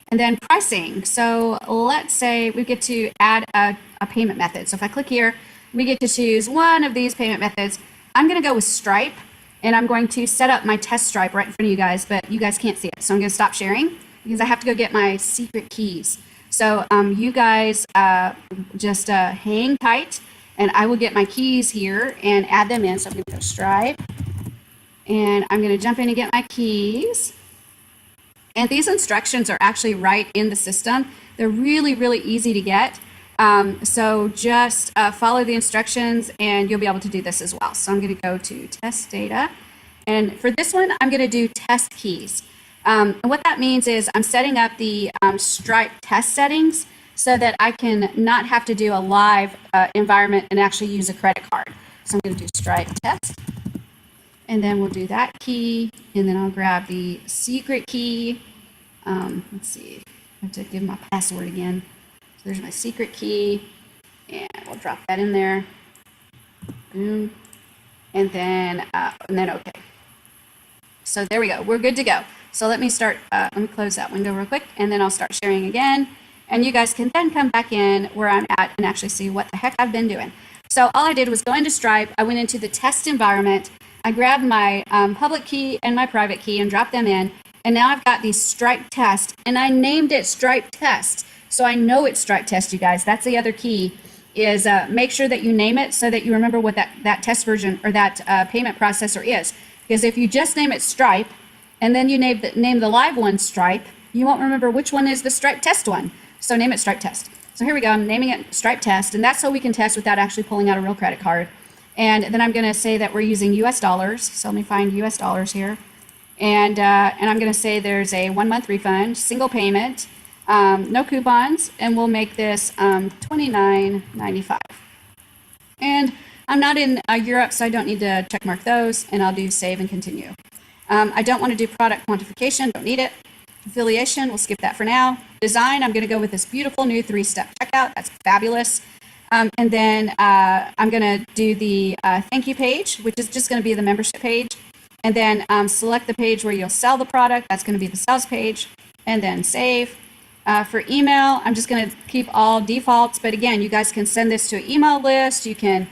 And then pricing. So let's say we get to add a payment method. So if I click here, we get to choose one of these payment methods. I'm going to go with Stripe, and I'm going to set up my test Stripe right in front of you guys, but you guys can't see it. So I'm going to stop sharing because I have to go get my secret keys. So you guys just hang tight, and I will get my keys here and add them in. So I'm going to go Stripe, and I'm going to jump in and get my keys. And these instructions are actually right in the system. They're really, really easy to get. So just follow the instructions and you'll be able to do this as well. So I'm going to go to test data. And for this one, I'm going to do test keys. And what that means is I'm setting up the Stripe test settings so that I can not have to do a live environment and actually use a credit card. So I'm going to do Stripe test. And then we'll do that key. And then I'll grab the secret key. Let's see. I have to give my password again. So there's my secret key. And we'll drop that in there. Boom. And then OK. So there we go. We're good to go. So let me start. Let me close that window real quick. And then I'll start sharing again. And you guys can then come back in where I'm at and actually see what the heck I've been doing. So all I did was go into Stripe. I went into the test environment. I grabbed my public key and my private key and dropped them in. And now I've got the Stripe test. And I named it Stripe test. So I know it's Stripe test, you guys. That's the other key, is make sure that you name it so that you remember what that test version or that payment processor is. Because if you just name it Stripe and then you name the live one Stripe, you won't remember which one is the Stripe test one. So name it Stripe test. So here we go. I'm naming it Stripe test. And that's so we can test without actually pulling out a real credit card. And then I'm going to say that we're using US dollars. So let me find US dollars here. And I'm going to say there's a 1 month refund, single payment, no coupons, and we'll make this $29.95. And I'm not in Europe, so I don't need to check mark those, and I'll do save and continue. I don't want to do product quantification, don't need it. Affiliation, we'll skip that for now. Design, I'm going to go with this beautiful new 3-step checkout. That's fabulous. And then I'm going to do the thank you page, which is just going to be the membership page. And then select the page where you'll sell the product. That's going to be the sales page. And then save. For email, I'm just going to keep all defaults. But again, you guys can send this to an email list. You can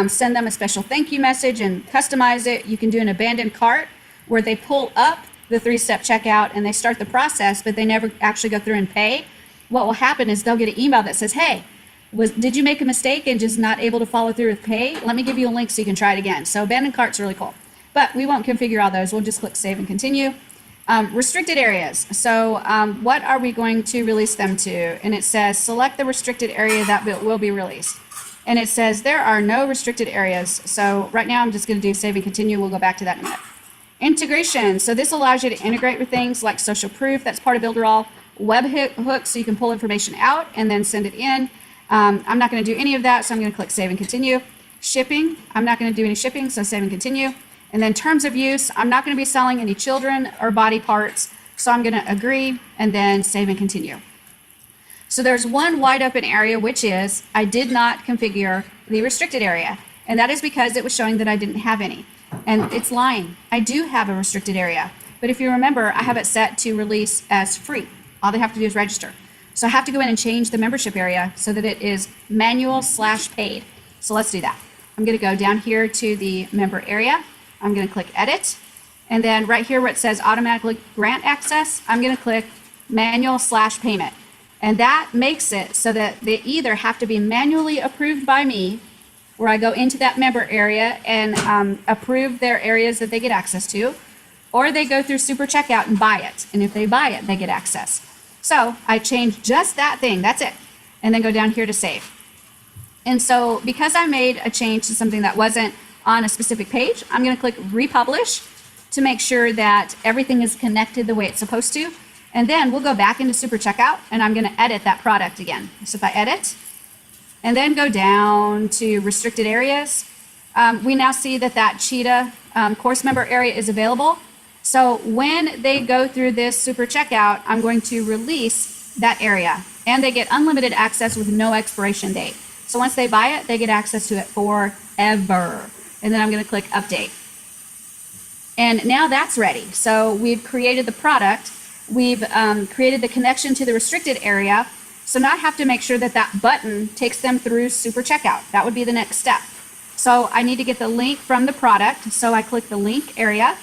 send them a special thank you message and customize it. You can do an abandoned cart where they pull up the 3-step checkout and they start the process, but they never actually go through and pay. What will happen is they'll get an email that says, hey, did you make a mistake and just not able to follow through with pay? Let me give you a link so you can try it again. So abandoned cart's really cool. But we won't configure all those. We'll just click save and continue. Restricted areas. So what are we going to release them to? And it says select the restricted area that will be released. And it says there are no restricted areas. So right now I'm just going to do save and continue. We'll go back to that in a minute. Integration. So this allows you to integrate with things like social proof. That's part of Builderall. Webhooks, so you can pull information out and then send it in. I'm not going to do any of that, so I'm going to click save and continue. Shipping. I'm not going to do any shipping, so save and continue. And then terms of use. I'm not going to be selling any children or body parts, so I'm going to agree and then save and continue. So there's one wide open area, which is I did not configure the restricted area. And that is because it was showing that I didn't have any. And it's lying. I do have a restricted area. But if you remember, I have it set to release as free. All they have to do is register. So I have to go in and change the membership area so that it is manual/paid. So let's do that. I'm going to go down here to the member area. I'm going to click edit. And then right here where it says automatically grant access, I'm going to click manual/payment. And that makes it so that they either have to be manually approved by me, where I go into that member area and approve their areas that they get access to, or they go through Super Checkout and buy it. And if they buy it, they get access. So I change just that thing, that's it. And then go down here to save. And so because I made a change to something that wasn't on a specific page, I'm going to click republish to make sure that everything is connected the way it's supposed to. And then we'll go back into Super Checkout and I'm going to edit that product again. So if I edit and then go down to restricted areas, we now see that Cheetah course member area is available. So when they go through this Super Checkout, I'm going to release that area and they get unlimited access with no expiration date. So once they buy it, they get access to it forever. And then I'm going to click update. And now that's ready. So we've created the product. We've created the connection to the restricted area. So now I have to make sure that that button takes them through Super Checkout. That would be the next step. So I need to get the link from the product. So I click the link area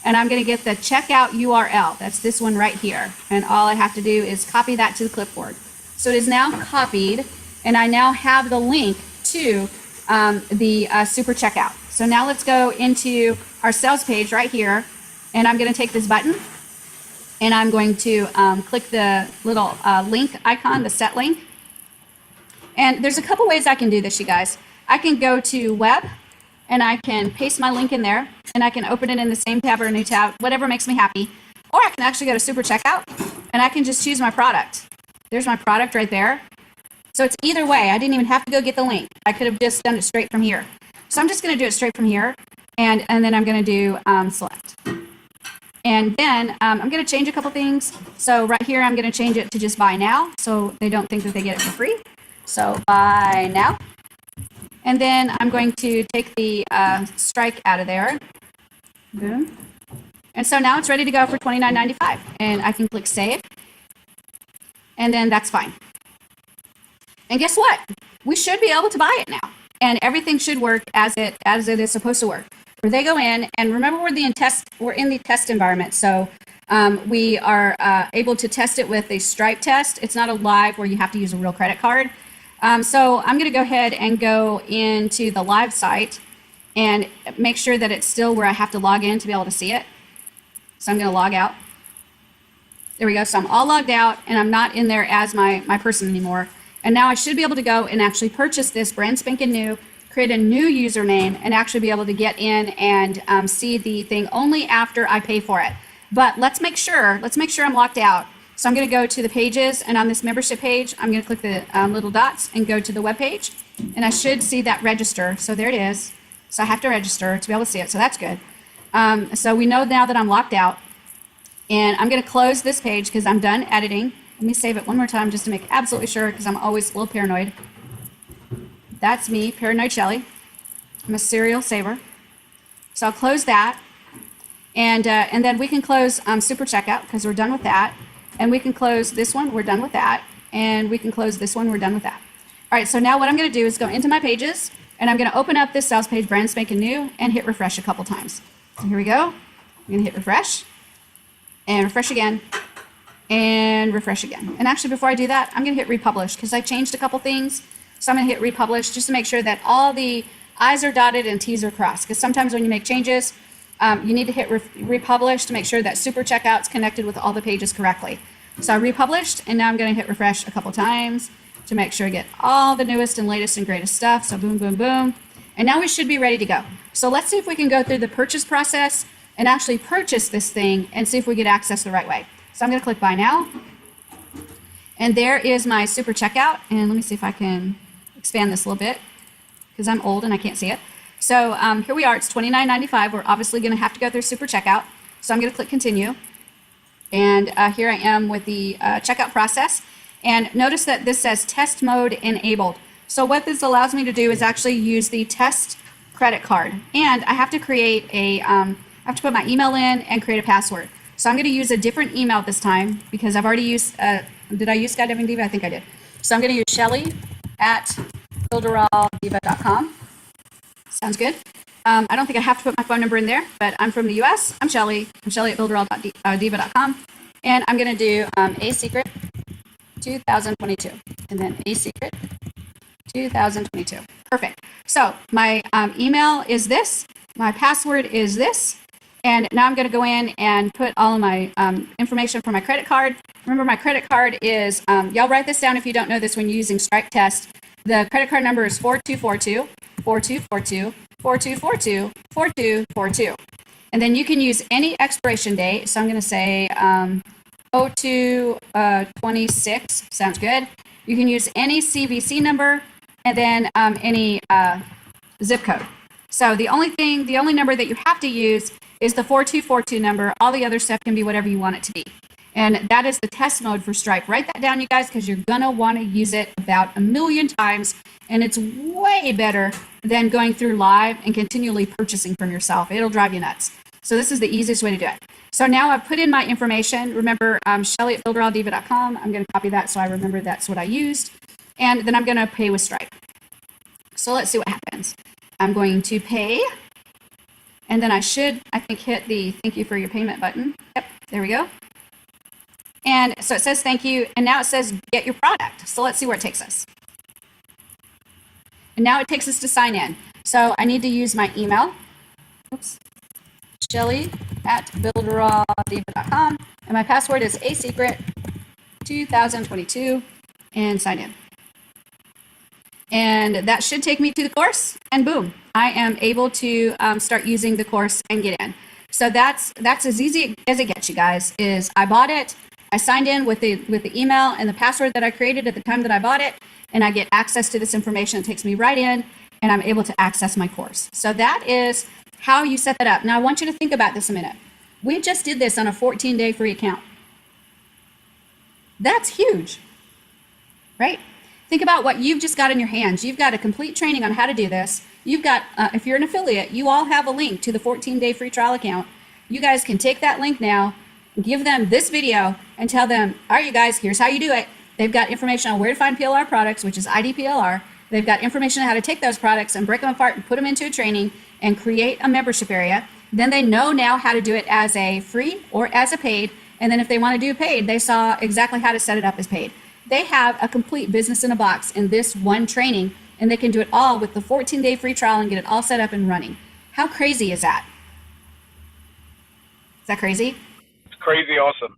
and I'm going to get the checkout URL. That's this one right here. And all I have to do is copy that to the clipboard. So it is now copied and I now have the link to the Super Checkout. So now let's go into our sales page right here and I'm going to take this button and I'm going to click the little link icon, the set link. And there's a couple ways I can do this, you guys. I can go to web and I can paste my link in there and I can open it in the same tab or a new tab, whatever makes me happy. Or I can actually go to super checkout and I can just choose my product. There's my product right there. So it's either way. I didn't even have to go get the link. I could have just done it straight from here. So I'm just going to do it straight from here. And then I'm going to do select. And then I'm going to change a couple things. So right here, I'm going to change it to just buy now. So they don't think that they get it for free. So buy now. And then I'm going to take the strike out of there. Boom. And so now it's ready to go for $29.95. And I can click save. And then that's fine. And guess what? We should be able to buy it now. And everything should work as it is supposed to work. Where they go in, and remember we're in the test environment. So we are able to test it with a Stripe test. It's not a live where you have to use a real credit card. So I'm going to go ahead and go into the live site and make sure that it's still where I have to log in to be able to see it. So I'm going to log out. There we go. So I'm all logged out and I'm not in there as my person anymore. And now I should be able to go and actually purchase this brand spanking new, create a new username, and actually be able to get in and see the thing only after I pay for it. But let's make sure I'm locked out. So I'm going to go to the pages, and on this membership page, I'm going to click the little dots and go to the web page, and I should see that register. So there it is. So I have to register to be able to see it. So that's good. So we know now that I'm locked out, and I'm going to close this page because I'm done editing. Let me save it one more time just to make absolutely sure because I'm always a little paranoid. That's me, Paranoid Shelly. I'm a serial saver. So I'll close that. And then we can close Super Checkout because we're done with that. And we can close this one, we're done with that. And we can close this one, we're done with that. All right, so now what I'm going to do is go into my pages, and I'm going to open up this sales page, brand spanking new, and hit refresh a couple times. So here we go. I'm going to hit refresh, and refresh again, and refresh again. And actually, before I do that, I'm going to hit republish because I changed a couple things. So I'm going to hit republish just to make sure that all the I's are dotted and T's are crossed. Because sometimes when you make changes, you need to hit republish to make sure that Super Checkout's connected with all the pages correctly. So I republished, and now I'm going to hit refresh a couple times to make sure I get all the newest and latest and greatest stuff. So boom, boom, boom. And now we should be ready to go. So let's see if we can go through the purchase process and actually purchase this thing and see if we get access the right way. So I'm going to click buy now. And there is my Super Checkout. And let me see if I can expand this a little bit because I'm old and I can't see it. So here we are. It's $29.95. We're obviously going to have to go through Super Checkout. So I'm going to click continue. And here I am with the checkout process. And notice that this says test mode enabled. So what this allows me to do is actually use the test credit card. And I have to create a, I have to put my email in and create a password. So I'm going to use a different email this time because I've already used, did I use Skydiving Diva? I think I did. So I'm going to use Shelly at Builderalldiva.com. Sounds good. I don't think I have to put my phone number in there, but I'm from the US. I'm Shelly. I'm Shelly at Builderall.diva.com. And I'm going to do a secret 2022 and then a secret 2022. Perfect. So my email is this. My password is this. And now I'm going to go in and put all of my information for my credit card. Remember, my credit card is, y'all write this down if you don't know this when you're using Stripe Test. The credit card number is 4242 4242 4242 4242. And then you can use any expiration date. So I'm going to say 0226. Sounds good. You can use any CVC number and then any zip code. So the only number that you have to use is the 4242 number. All the other stuff can be whatever you want it to be. And that is the test mode for Stripe. Write that down, you guys, because you're going to want to use it about 1,000,000 times. And it's way better than going through live and continually purchasing from yourself. It'll drive you nuts. So this is the easiest way to do it. So now I've put in my information. Remember, Shelly at Builderalldiva.com. I'm going to copy that so I remember that's what I used. And then I'm going to pay with Stripe. So let's see what happens. I'm going to pay. And then I should, I think, hit the thank you for your payment button. Yep, there we go. And so it says thank you. And now it says get your product. So let's see where it takes us. And now it takes us to sign in. So I need to use my email. Oops. Shelly at Builderalldiva.com. And my password is a secret 2022 and sign in. And that should take me to the course, and boom, I am able to start using the course and get in. So that's as easy as it gets, you guys. Is I bought it, I signed in with the email and the password that I created at the time that I bought it, and I get access to this information. It takes me right in, and I'm able to access my course. So that is how you set that up. Now I want you to think about this a minute. We just did this on a 14-day free account. That's huge, right? Think about what you've just got in your hands. You've got a complete training on how to do this. You've got, if you're an affiliate, you all have a link to the 14-day free trial account. You guys can take that link now, give them this video, and tell them, all right, you guys, here's how you do it. They've got information on where to find PLR products, which is IDPLR. They've got information on how to take those products and break them apart and put them into a training and create a membership area. Then they know now how to do it as a free or as a paid. And then if they want to do paid, they saw exactly how to set it up as paid. They have a complete business in a box in this one training, and they can do it all with the 14-day free trial and get it all set up and running. How crazy is that? Is that crazy? It's crazy awesome.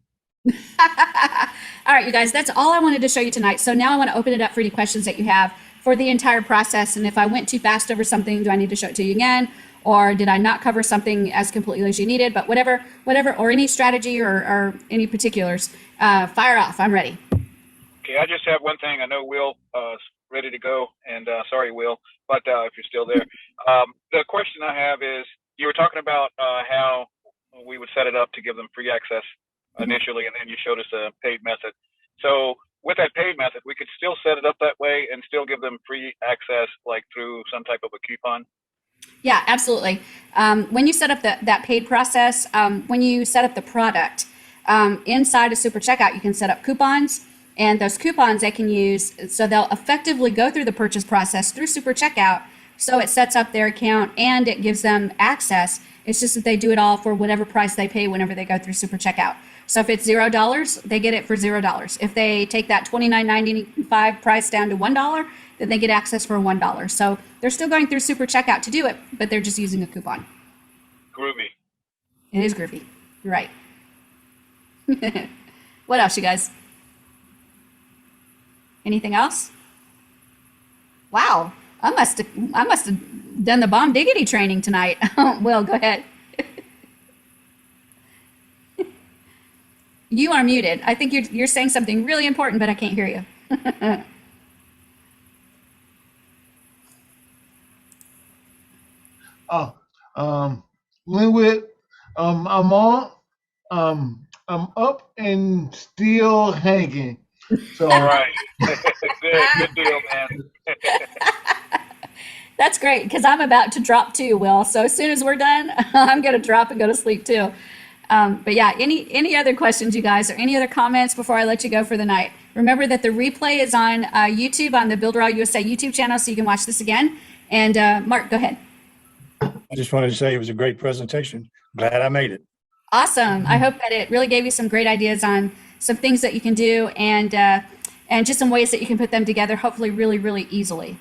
All right, you guys, that's all I wanted to show you tonight. So now I want to open it up for any questions that you have for the entire process. And if I went too fast over something, do I need to show it to you again? Or did I not cover something as completely as you needed? But whatever, or any strategy or any particulars, fire off. I'm ready. Okay, I just have one thing. I know Will ready to go, and sorry, Will, but if you're still there, the question I have is, you were talking about how we would set it up to give them free access initially, and then you showed us a paid method. So with that paid method, we could still set it up that way and still give them free access, like through some type of a coupon. Yeah, absolutely. When you set up that paid process, when you set up the product inside of Super Checkout, you can set up coupons. And those coupons they can use, so they'll effectively go through the purchase process through Super Checkout. So it sets up their account and it gives them access. It's just that they do it all for whatever price they pay whenever they go through Super Checkout. So if it's $0, they get it for $0. If they take that $29.95 price down to $1, then they get access for $1. So they're still going through Super Checkout to do it, but they're just using a coupon. Groovy. It is groovy. You're right. What else, you guys? Anything else? Wow, I must have done the bomb diggity training tonight. Will, go ahead. You are muted. I think you're saying something really important, but I can't hear you. Linwood, I'm up and still hanging. So All right. Good deal, man. That's great, because I'm about to drop too, Will. So as soon as we're done, I'm going to drop and go to sleep too. But yeah, any other questions, you guys, or any other comments before I let you go for the night? Remember that the replay is on YouTube, on the Builderall USA YouTube channel, so you can watch this again. And Mark, go ahead. I just wanted to say it was a great presentation. Glad I made it. Awesome. I hope that it really gave you some great ideas on some things that you can do and just some ways that you can put them together, hopefully really, really easily.